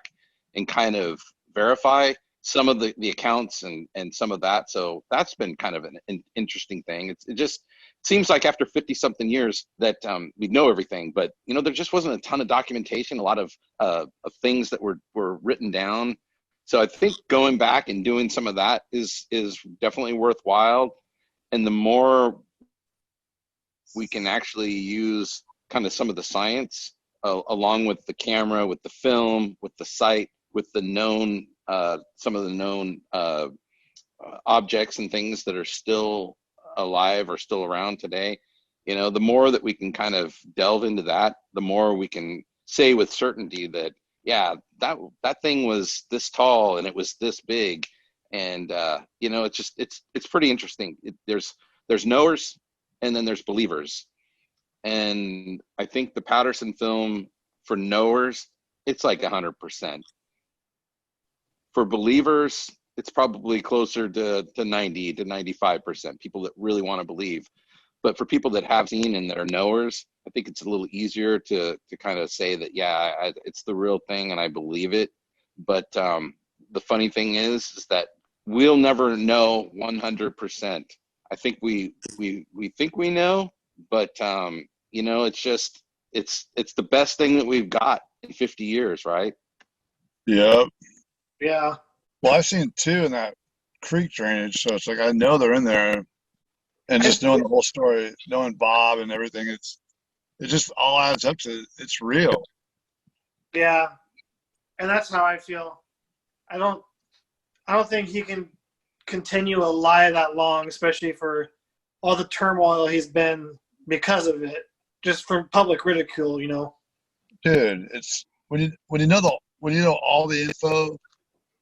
and kind of verify some of the accounts and some of that. So that's been kind of an interesting thing. It just seems like after 50 something years that we know everything, but there just wasn't a ton of documentation, a lot of things that were written down. So I think going back and doing some of that is definitely worthwhile. And the more we can actually use kind of some of the science along with the camera, with the film, with the site, with the known some of the known objects and things that are still alive or still around today, the more that we can kind of delve into that, the more we can say with certainty that, yeah, that thing was this tall and it was this big. And, it's pretty interesting. There's knowers and then there's believers. And I think the Patterson film for knowers, it's like 100%. For believers, it's probably closer to 90 to 95%, people that really want to believe. But for people that have seen and that are knowers, I think it's a little easier to kind of say that, yeah, it's the real thing and I believe it. But the funny thing is that we'll never know 100%. I think we think we know, but it's just it's the best thing that we've got in 50 years, right? Yep. Yeah. Well, I've seen 2 in that creek drainage, so it's like I know they're in there, and just knowing the whole story, knowing Bob and everything, it just all adds up to it's real. Yeah, and that's how I feel. I don't think he can continue a lie that long, especially for all the turmoil he's been because of it, just from public ridicule, Dude, it's when you know all the info,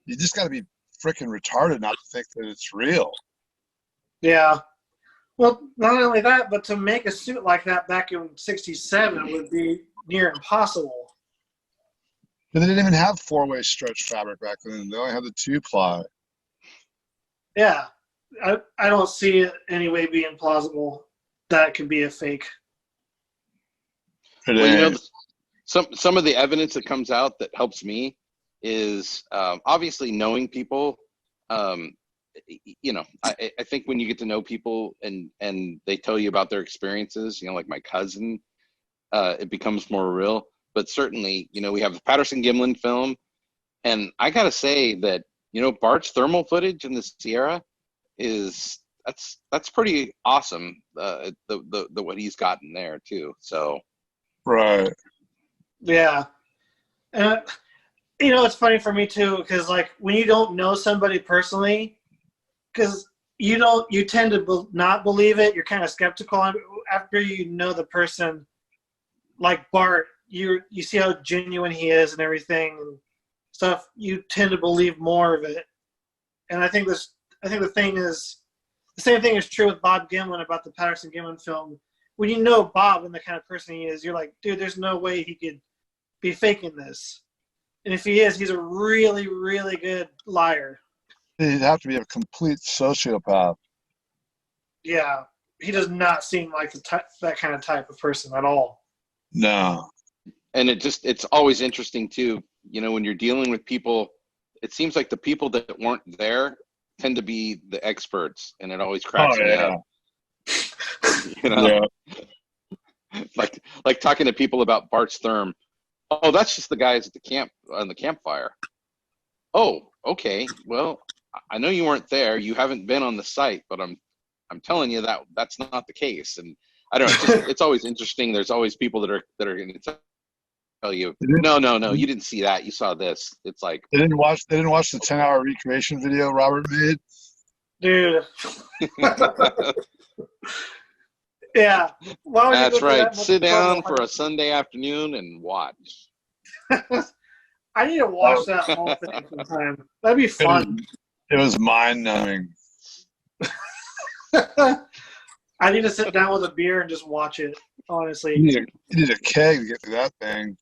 you just got to be freaking retarded not to think that it's real. Yeah. Well, not only that, but to make a suit like that back in '67 would be near impossible. But they didn't even have 4-way stretch fabric back then. They only had the 2-ply. Yeah. I don't see it any way being plausible that it could be a fake. Well, some of the evidence that comes out that helps me is obviously knowing people. I think when you get to know people and they tell you about their experiences, like my cousin, it becomes more real. But certainly, we have the Patterson-Gimlin film, and I gotta say that Bart's thermal footage in the Sierra that's pretty awesome. The what he's gotten there too. So. Right. Yeah. And, it's funny for me too, because like when you don't know somebody personally, because you tend to not believe it. You're kind of skeptical after you know the person. Like Bart, you see how genuine he is and everything and stuff. You tend to believe more of it. And I think the same thing is true with Bob Gimlin about the Patterson-Gimlin film. When you know Bob and the kind of person he is, you're like, dude, there's no way he could be faking this. And if he is, he's a really, really good liar. He'd have to be a complete sociopath. Yeah, he does not seem like that kind of type of person at all. No. And it's always interesting too, when you're dealing with people, it seems like the people that weren't there tend to be the experts, and it always cracks me up. Yeah. Like talking to people about Bart's therm. Oh, that's just the guys at the camp on the campfire. Oh, okay. Well, I know you weren't there. You haven't been on the site, but I'm telling you that's not the case. And I don't know. It's always interesting. There's always people that are going to tell you, no, you didn't see that. You saw this. It's like they didn't watch the 10-hour recreation video Robert made. Dude. Yeah. That's right. Sit down for a Sunday afternoon and watch. I need to watch that whole thing sometime. That'd be fun. It was mind-numbing. I need to sit down with a beer and just watch it, honestly. You need a keg to get through that thing.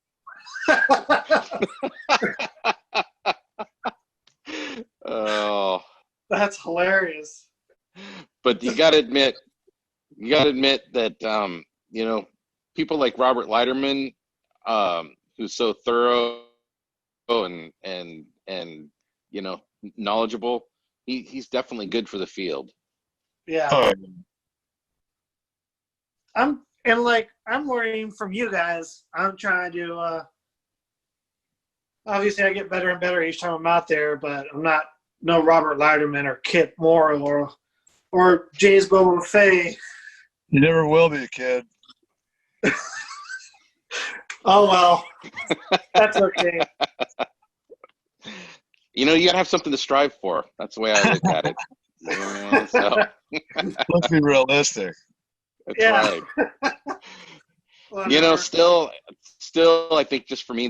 Oh. That's hilarious. But you got to admit that people like Robert Leiderman, who's so thorough and knowledgeable, he's definitely good for the field. Yeah. Oh. I'm learning from you guys. I'm trying to obviously I get better and better each time I'm out there, but I'm not no Robert Leiderman or Kipp Morrill or Jay's Bobo Fay. You never will be, kid. Oh well. That's okay. You gotta have something to strive for. That's the way I look at it. So Let's be realistic. That's right. Still, I think just for me,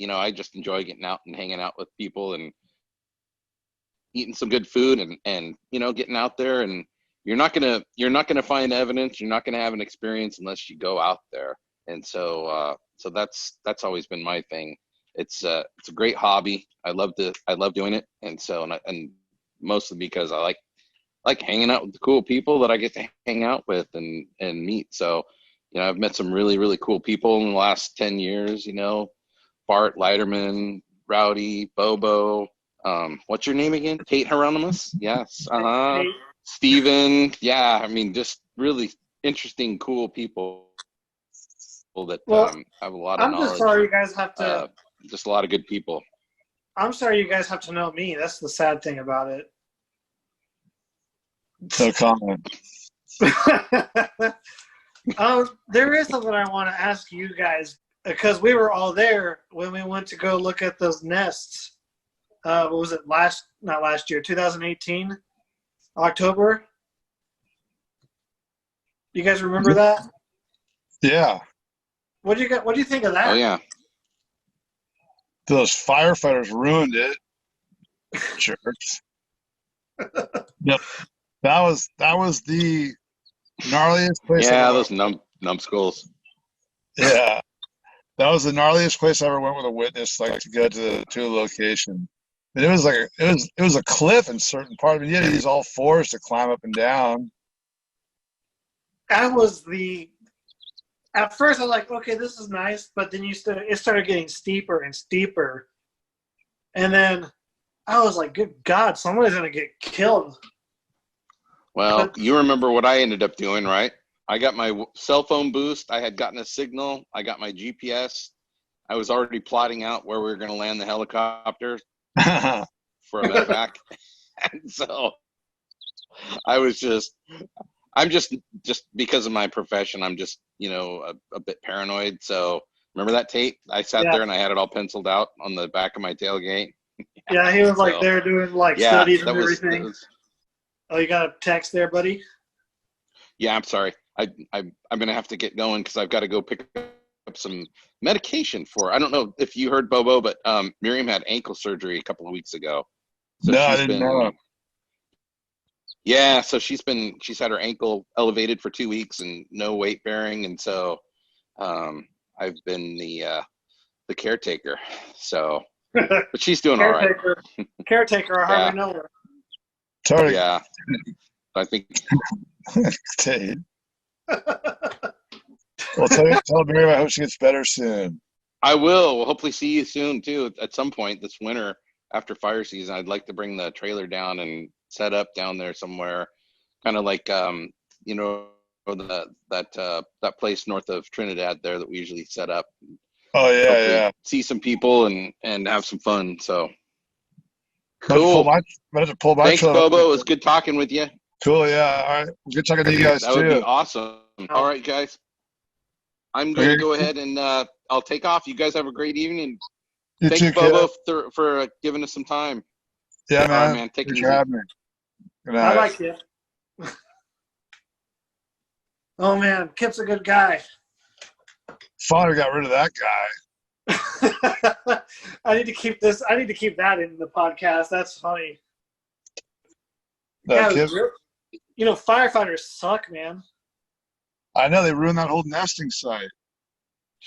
I just enjoy getting out and hanging out with people and eating some good food and getting out there. And you're not gonna find evidence. You're not gonna have an experience unless you go out there. And so that's always been my thing. It's a great hobby. I love doing it. And so and mostly because I like hanging out with the cool people that I get to hang out with and meet. So, I've met some really, really cool people in the last 10 years, Bart, Leiderman, Rowdy, Bobo. What's your name again? Tate Hieronymus? Yes. Uh-huh. Steven. Yeah. I mean, just really interesting, cool people that have a lot of knowledge. I'm just sorry you guys have to. Just a lot of good people. I'm sorry you guys have to know me. That's the sad thing about it. No comment. There is something I want to ask you guys because we were all there when we went to go look at those nests. What was it? Not last year, 2018, October. You guys remember that? Yeah. What do you think of that? Oh yeah. Those firefighters ruined it. Jerks. Yep. That was the gnarliest place. Yeah, those numbskulls. Yeah, that was the gnarliest place I ever went with a witness, like to go to the location. And it was like it was a cliff in certain part of it. You had to use all fours to climb up and down. That was at first I was like, okay, this is nice, but then it started getting steeper and steeper. And then I was like, good God, somebody's going to get killed. Well, you remember what I ended up doing, right? I got my cell phone boost. I had gotten a signal. I got my GPS. I was already plotting out where we were going to land the helicopter for a medevac. And so I'm just because of my profession, I'm just, a bit paranoid. So remember that, Tate? I sat there and I had it all penciled out on the back of my tailgate. Yeah, he was like there doing studies and everything. Oh, you got a text there, buddy? Yeah, I'm sorry. I'm going to have to get going because I've got to go pick up some medication for, I don't know if you heard, Bobo, but Miriam had ankle surgery a couple of weeks ago. So no, I didn't know. Yeah, so she's had her ankle elevated for 2 weeks and no weight bearing, and so I've been the caretaker. So, but she's doing all right. Caretaker, I hardly know her. Sorry. Yeah, I think. Tate. Well, tell Miriam I hope she gets better soon. I will. We'll hopefully see you soon too. At some point this winter after fire season, I'd like to bring the trailer down and set up down there somewhere, kind of like that place north of Trinidad there that we usually set up. Oh yeah. See some people and have some fun. So cool. Pull my Thanks, Bobo. It was good talking with you. Cool. Yeah. All right. Good talking to you guys that too. That would be awesome. All right, guys. I'm going to go ahead and I'll take off. You guys have a great evening. Thanks, Bobo, for giving us some time. Yeah, man. All right, man. Take it easy. Good night. I like you. Oh, man. Kipp's a good guy. Father got rid of that guy. I need to keep that in the podcast. That's funny. Kip. Firefighters suck, man. I know, they ruined that whole nesting site.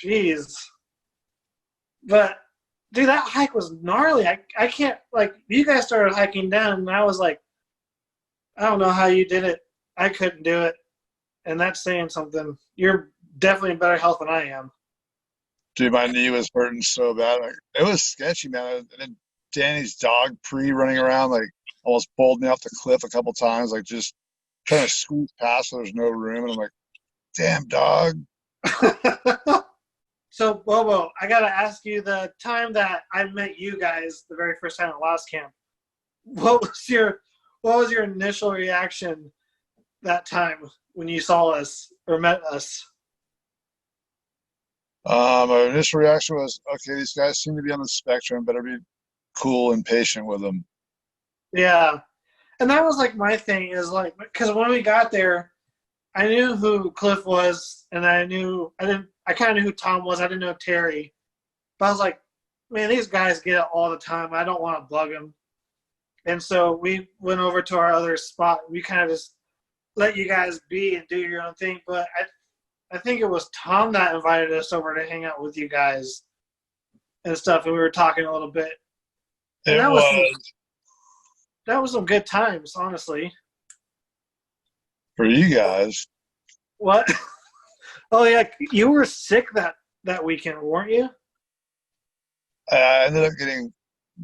Jeez. But, dude, that hike was gnarly. I can't, you guys started hiking down, and I was like, I don't know how you did it. I couldn't do it. And that's saying something. You're definitely in better health than I am. Dude, my knee was hurting so bad. It was sketchy, man. And then Danny's dog running around, almost pulled me off the cliff a couple times, just trying to squeeze past so there's no room. And I'm like, damn, dog. So, Bobo, I got to ask you, the time that I met you guys the very first time at Lost Camp, what was your initial reaction that time when you saw us or met us? My initial reaction was, okay, these guys seem to be on the spectrum, better be cool and patient with them. Yeah. And that was my thing is because when we got there, I knew who Cliff was, and I kind of knew who Tom was. I didn't know Terry. But I was like, man, these guys get it all the time. I don't want to bug them. And so we went over to our other spot. We kind of just let you guys be and do your own thing. But I think it was Tom that invited us over to hang out with you guys and stuff. And we were talking a little bit. And that was some good times, honestly. For you guys. What? Oh, yeah. You were sick that weekend, weren't you? I ended up getting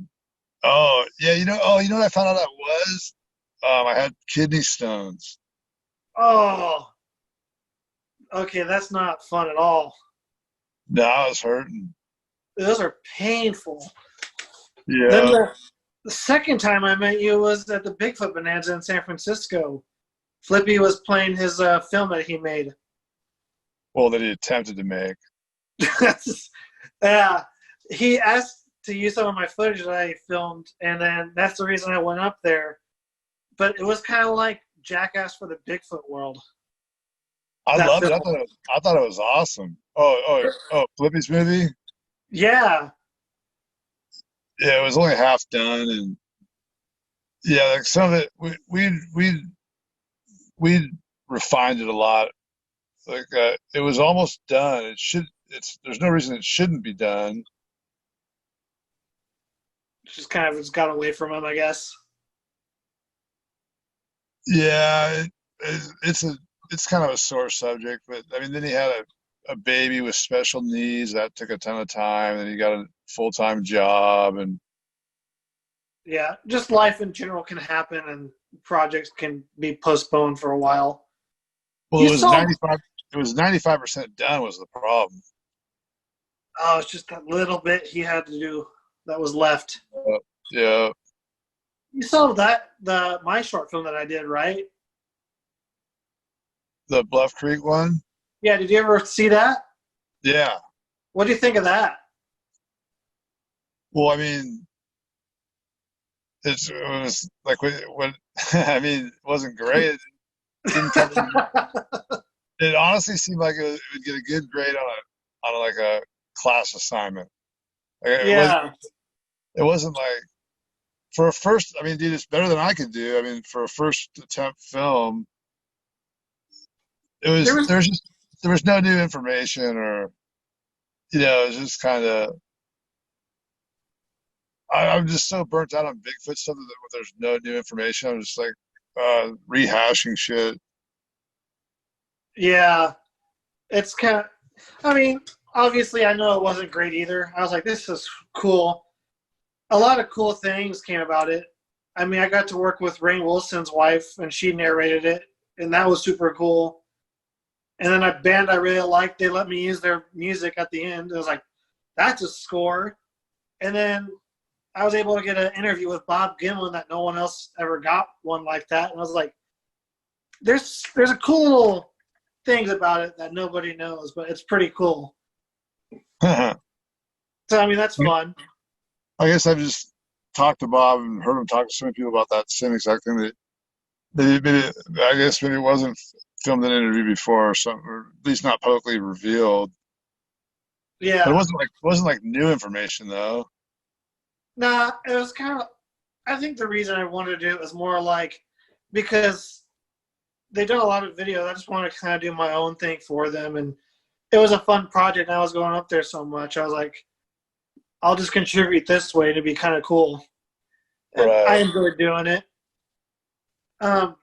– oh, yeah. You know what I found out that was? I had kidney stones. Oh. Okay, that's not fun at all. No, I was hurting. Those are painful. Yeah. Then the second time I met you was at the Bigfoot Bonanza in San Francisco. Flippy was playing his film that he made. Well, that he attempted to make. Yeah. He asked to use some of my footage that I filmed, and then that's the reason I went up there. But it was kind of like Jackass for the Bigfoot world. I loved it. I thought it was awesome. Oh, Flippy's movie? Yeah. Yeah, it was only half done, and yeah, like some of it, we refined it a lot. Like it was almost done. There's no reason it shouldn't be done. Just kind of got away from him, I guess. Yeah, it's kind of a sore subject, but I mean, then he had a baby with special needs that took a ton of time, and he got a full-time job, and Yeah, just life in general can happen, and projects can be postponed for a while. well, it was 95% done was the problem. Oh, it's just that little bit he had to do that was left. Yeah, You saw my short film that I did, right? the Bluff Creek one. Yeah, did you ever see that? Yeah. What do you think of that? Well, I mean, it was like when I mean, it wasn't great. It honestly seemed like it would get a good grade on like a class assignment. Like, Yeah. it wasn't like for a first. I mean, dude, it's better than I could do. I mean, for a first attempt film, there was no new information, or it was just kind of. I'm just so burnt out on Bigfoot stuff that there's no new information. I'm just like rehashing shit. Yeah. It's kind of, I mean, obviously I know it wasn't great either. I was like, this is cool. A lot of cool things came about it. I mean, I got to work with Rainn Wilson's wife, and she narrated it, and that was super cool. And then a band I really liked, they let me use their music at the end. It was like, that's a score. And then I was able to get an interview with Bob Gimlin that no one else ever got one like that. And I was like, there's a cool little things about it that nobody knows, but it's pretty cool. So, I mean, that's fun. I guess I've just talked to Bob and heard him talk to so many people about that same exact thing that maybe I guess maybe it wasn't filmed in an interview before or something, or at least not publicly revealed. Yeah. But it wasn't like new information though. Nah, it was kind of, I think the reason I wanted to do it was more like, because they done a lot of videos, I just wanted to kind of do my own thing for them, and it was a fun project, and I was going up there so much, I was like, I'll just contribute this way to be kind of cool. And Right. I enjoyed doing it. I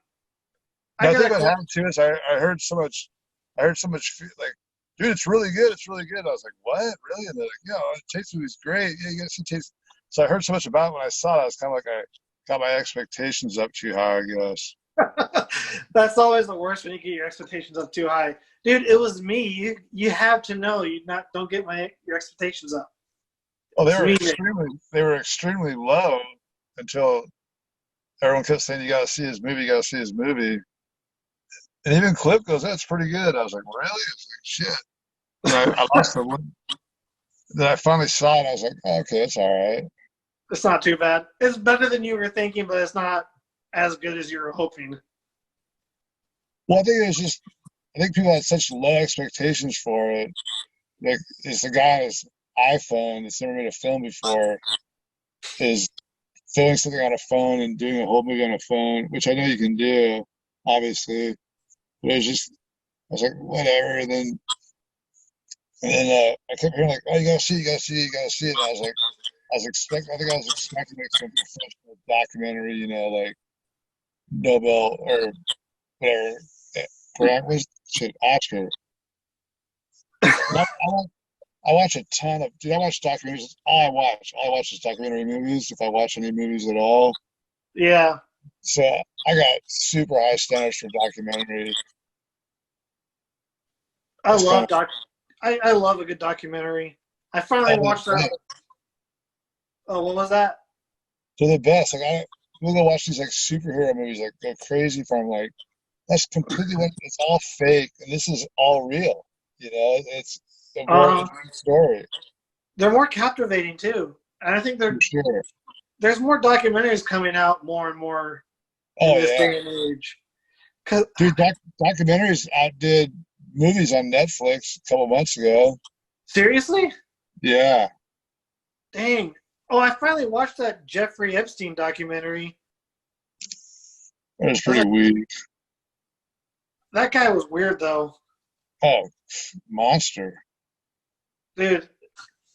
think what happened too is I heard so much like, dude, it's really good. It's really good. I was like, what? Really? And they're like, Tate's movie's great. Yeah, you gotta see Tate's. So I heard so much about it when I saw it. I was kind of like, I got my expectations up too high, I guess. That's always the worst when you get your expectations up too high. Dude, it was me. You have to know. Don't get your expectations up. Oh, they were extremely low until everyone kept saying, you gotta see his movie, you gotta see his movie. And even Clip goes, that's pretty good. I was like, really? It's like, shit. And I lost the one. Then I finally saw it. I was like, okay, it's all right. It's not too bad. It's better than you were thinking, but it's not as good as you were hoping. Well, I think I think people had such low expectations for it. Like, it's the guy on his iPhone that's never made a film before is filming something on a phone and doing a whole movie on a phone, which I know you can do, obviously. But I was like, whatever. And then I kept hearing like, oh, you gotta see it. And I was expecting like some professional documentary, like Nobel or whatever. Oscar. I watch a ton of, I watch documentaries. All I watch is documentary movies, if I watch any movies at all. Yeah. So I got super high standards for documentaries. I love a good documentary. I finally watched that. Oh, what was that? They're the best. Like we'll go watch these like superhero movies, like go crazy for them. Like that's completely it's all fake, and this is all real. It's a real story. They're more captivating too, and I think there's more documentaries coming out more and more in this day and age. Dude, documentaries outdid movies on Netflix a couple months ago. Seriously? Yeah. Dang. Oh, I finally watched that Jeffrey Epstein documentary. It was pretty weak. That guy was weird, though. Oh, monster. Dude,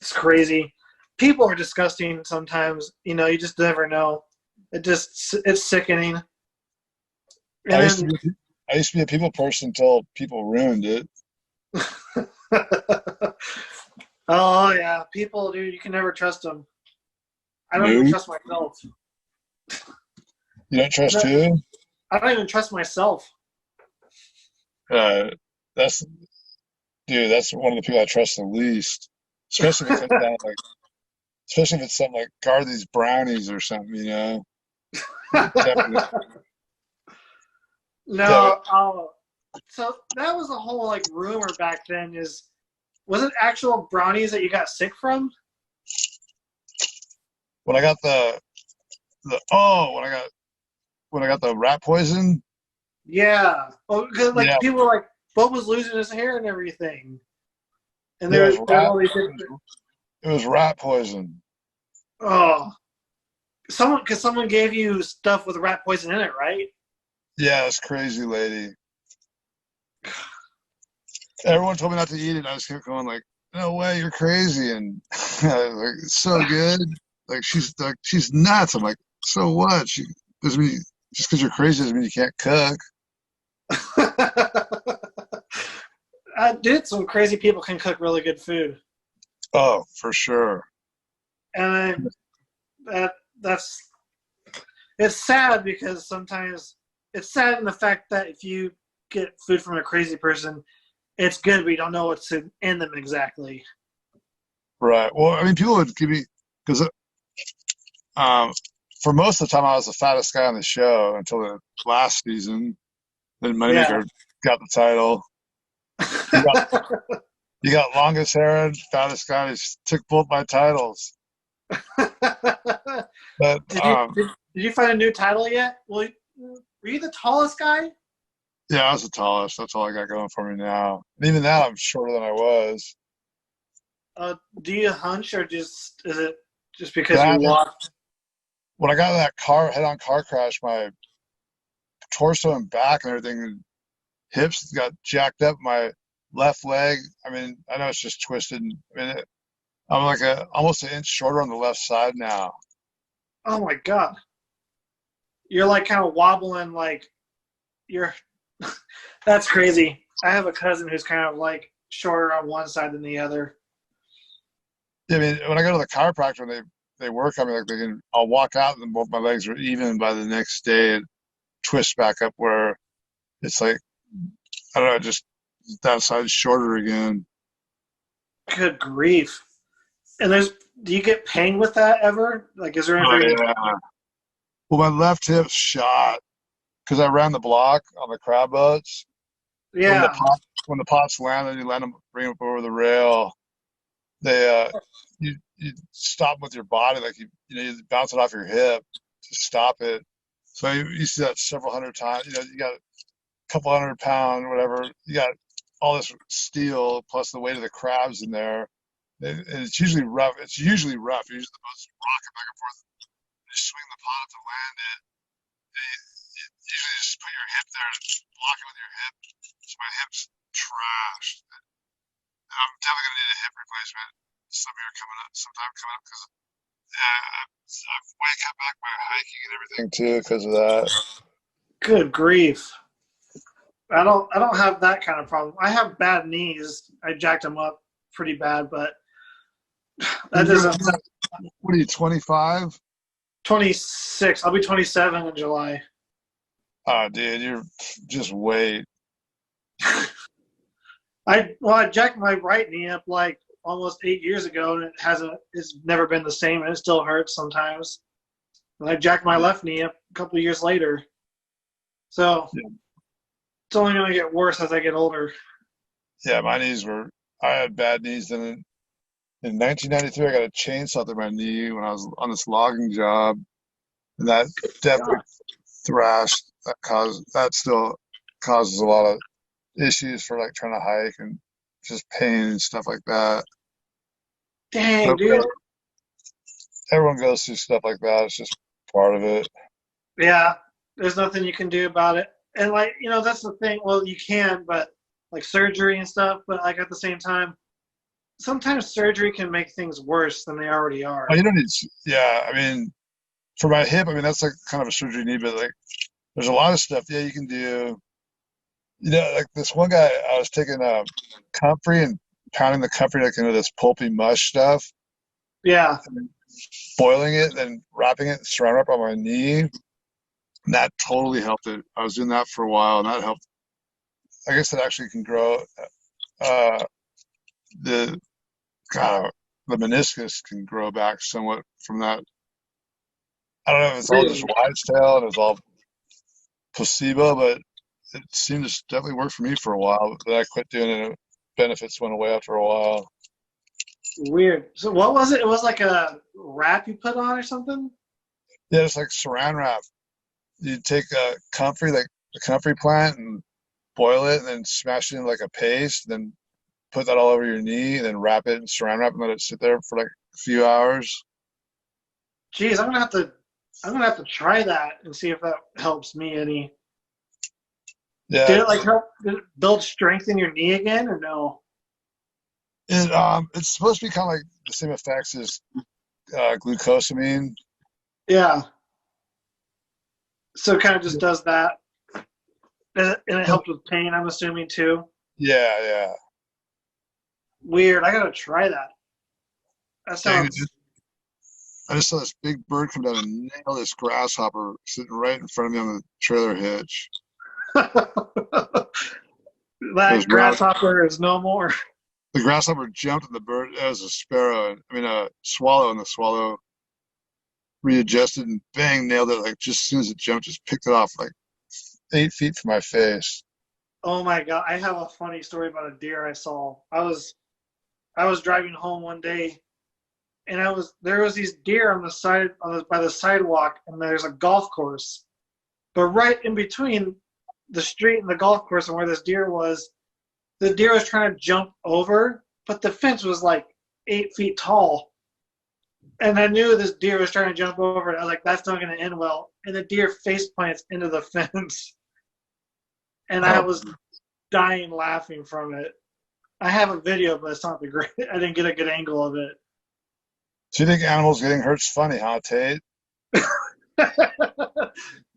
it's crazy. People are disgusting sometimes. You know, you just never know. It's sickening. I And used to be a people person until people ruined it. Oh, yeah. People, dude, you can never trust them. I don't even trust myself. You don't trust who? I don't even trust myself. That's one of the people I trust the least. Especially if it's something like guard these brownies or something, you know. No, so that was a whole like rumor back then. Was it actual brownies that you got sick from? When I got when I got the rat poison. Yeah. Oh, because people were like, Bobo's losing his hair and everything. And it was rat poison. Oh, someone gave you stuff with rat poison in it, right? Yeah, this crazy lady. Everyone told me not to eat it. I just kept going like, "No way, you're crazy!" And I was like, "It's so good." Like she's nuts. I'm like, "So what? Just because you're crazy doesn't mean you can't cook." Some crazy people can cook really good food. Oh, for sure. And it's sad because sometimes it's sad in the fact that if you get food from a crazy person, it's good, but you don't know what's in them exactly. Right. Well, I mean, people would give me because for most of the time I was the fattest guy on the show until the last season. Then Moneymaker got the title. You got longest hair and fattest guy. He took both my titles. But did you find a new title yet? Well, were you the tallest guy? Yeah, I was the tallest. That's all I got going for me now. And even that, I'm shorter than I was. Do you hunch, or is it just because you walked? When I got in that head-on car crash, my torso and back and everything, hips got jacked up. My left leg, I mean, I know it's just twisted. I mean, I'm like almost an inch shorter on the left side now. Oh my God. You're like kind of wobbling, like that's crazy. I have a cousin who's kind of like shorter on one side than the other. Yeah, I mean, when I go to the chiropractor and they work on me, like I'll walk out and both my legs are even. By the next day it twists back up where it's like, I don't know, just that side's shorter again. Good grief. And do you get pain with that ever? Like, is there anything? Yeah. Well, my left hip's shot because I ran the block on the crab boats. Yeah. When the pots land and you land them, bring them up over the rail, they you stop with your body, like you bounce it off your hip to stop it. So you see that several hundred times. You got a couple 100-pound, whatever. You got all this steel plus the weight of the crabs in there. And it's usually rough. Usually the boat's rocking back and forth. You swing the pot up to land it. You usually just put your hip there and block it with your hip. So my hip's trashed. I'm definitely gonna need a hip replacement sometime coming up because I've way cut back my hiking and everything too because of that. Good grief. I don't have that kind of problem. I have bad knees. I jacked them up pretty bad, but that doesn't. What are you, 25? 26. I'll be 27 in July. Oh, dude, you're just wait. I jacked my right knee up like almost 8 years ago, and it's never been the same, and it still hurts sometimes. And I jacked my left knee up a couple of years later. So it's only going to get worse as I get older. Yeah, I had bad knees. Then in 1993, I got a chainsaw through my knee when I was on this logging job. And that definitely thrashed. That still causes a lot of issues for like trying to hike and just pain and stuff like that. Dang, dude. everyone goes through stuff like that. It's just part of it. Yeah, there's nothing you can do about it. And like, that's the thing. Well, you can, but like surgery and stuff. But like at the same time, sometimes surgery can make things worse than they already are. Oh, you don't need. Yeah, I mean, for my hip, I mean that's like kind of a surgery you need, but like there's a lot of stuff. Yeah, you can do. Like this one guy, I was taking comfrey and pounding the comfrey like into this pulpy mush stuff. Yeah. Boiling it and wrapping it saran wrap on my knee. And that totally helped it. I was doing that for a while, and that helped. I guess it actually can grow. The the meniscus can grow back somewhat from that. I don't know if it's all just wives' tale and it's all placebo, but it seemed to definitely work for me for a while. But I quit doing it. And benefits went away after a while. Weird. So what was it? It was like a wrap you put on or something? Yeah, it's like saran wrap. You take comfrey, like the comfrey plant, and boil it, and then smash it in like a paste, then put that all over your knee, and then wrap it in saran wrap and let it sit there for like a few hours. Geez, I'm gonna have to try that and see if that helps me any. Yeah. Did it build strength in your knee again, or no? It's supposed to be kind of like the same effects as glucosamine. Yeah. So it kind of just does that, and it helps with pain, I'm assuming too. Yeah. Weird. I gotta try that. That sounds. I just saw this big bird come down and nail this grasshopper sitting right in front of me on the trailer hitch. That grasshopper is no more. The grasshopper jumped and the bird, it was a swallow, and the swallow readjusted and bang, nailed it. Like just as soon as it jumped, just picked it off like 8 feet from my face. Oh my God. I have a funny story about a deer I saw. I was driving home one day, and there was these deer on the side by the sidewalk, and there's a golf course. But right in between the street and the golf course and where this deer was, the deer was trying to jump over, but the fence was like 8 feet tall. And I knew this deer was trying to jump over it. I was like, that's not going to end well. And the deer face plants into the fence. And I was dying laughing from it. I have a video, but it's not the great. I didn't get a good angle of it. So you think animals getting hurt's funny, huh, Tate?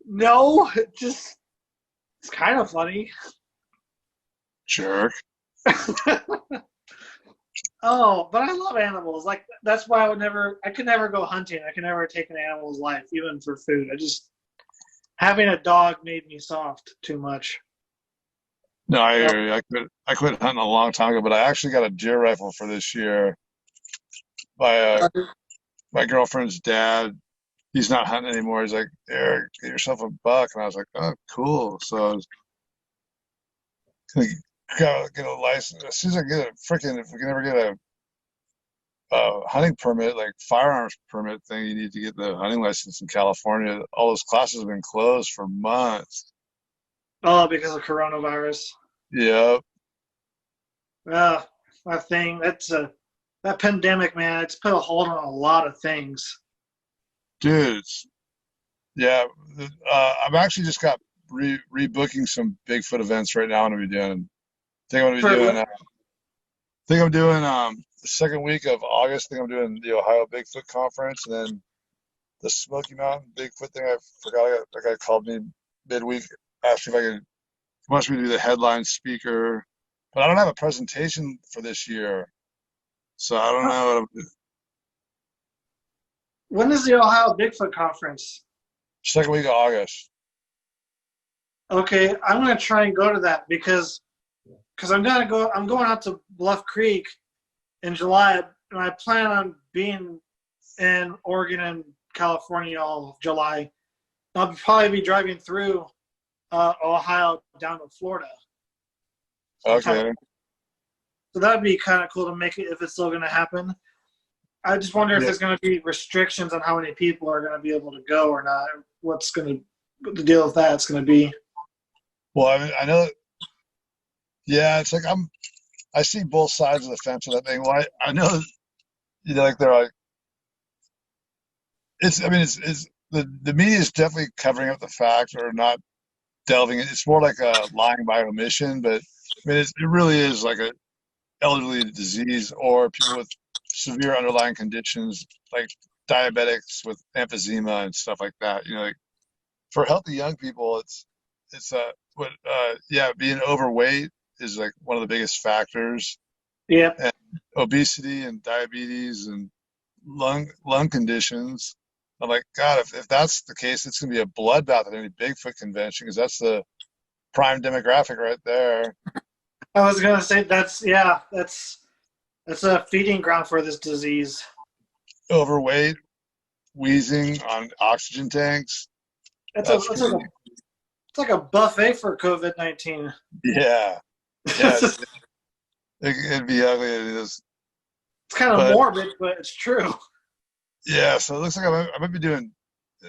No, it's kind of funny. Jerk. Oh, but I love animals. Like that's why I could never go hunting. I could never take an animal's life, even for food. Having a dog made me soft too much. No, I hear you. I quit hunting a long time ago, but I actually got a deer rifle for this year by my girlfriend's dad. He's not hunting anymore. He's like, Eric, get yourself a buck. And I was like, oh, cool. So I was going to get a license. As soon as I get if we can ever get a hunting permit, like firearms permit thing, you need to get the hunting license in California. All those classes have been closed for months. Oh, because of coronavirus. Yep. That thing, that pandemic, man, it's put a hold on a lot of things. Dude, yeah. I've actually just got rebooking some Bigfoot events right now. I'm gonna be doing. The second week of August. I think I'm doing the Ohio Bigfoot Conference, and then the Smoky Mountain Bigfoot thing. I forgot that guy called me midweek, asked me if I could. He wants me to be the headline speaker, but I don't have a presentation for this year, so I don't know what I'm doing. When is the Ohio Bigfoot Conference? Second week of August. Okay, I'm gonna try and go to that because I'm going out to Bluff Creek in July, and I plan on being in Oregon and California all of July. I'll probably be driving through Ohio down to Florida. Okay. So that'd be kind of cool to make it if it's still going to happen. I just wonder if there's going to be restrictions on how many people are going to be able to go or not. What the deal with that's going to be. Well, I mean, I know. Yeah, it's like I see both sides of the fence of that thing. Well, I know, like they're like, it's the media is definitely covering up the fact or not delving. It's more like a lying by omission, but I mean, it really is like a elderly disease or people with severe underlying conditions like diabetics with emphysema and stuff like that. You know, like for healthy young people, being overweight is like one of the biggest factors. Yeah. And obesity and diabetes and lung conditions. I'm like, God, if that's the case, it's gonna be a bloodbath at any Bigfoot convention because that's the prime demographic right there. I was gonna say that's a feeding ground for this disease. Overweight, wheezing on oxygen tanks. It's like a buffet for COVID-19. Yeah. It'd be ugly. It is. It's kind of morbid, but it's true. Yeah, so it looks like I might be doing.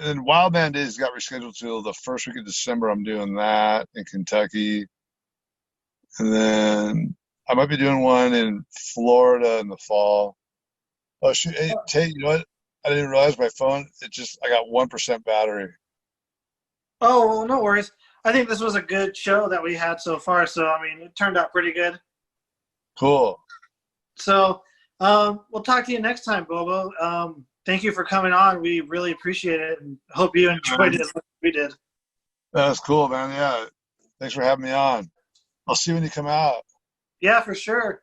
And Wildman Days got rescheduled till the first week of December. I'm doing that in Kentucky, and then I might be doing one in Florida in the fall. Oh shoot! Hey Tate, you know what? I didn't realize my phone. I got 1% battery. Oh, well, no worries. I think this was a good show that we had so far. So I mean, it turned out pretty good. Cool. So we'll talk to you next time, Bobo. Thank you for coming on. We really appreciate it, and hope you enjoyed it like we did. That was cool, man. Yeah. Thanks for having me on. I'll see you when you come out. Yeah, for sure.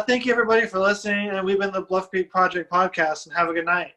Thank you, everybody, for listening. And we've been the Bluff Creek Project Podcast, and have a good night.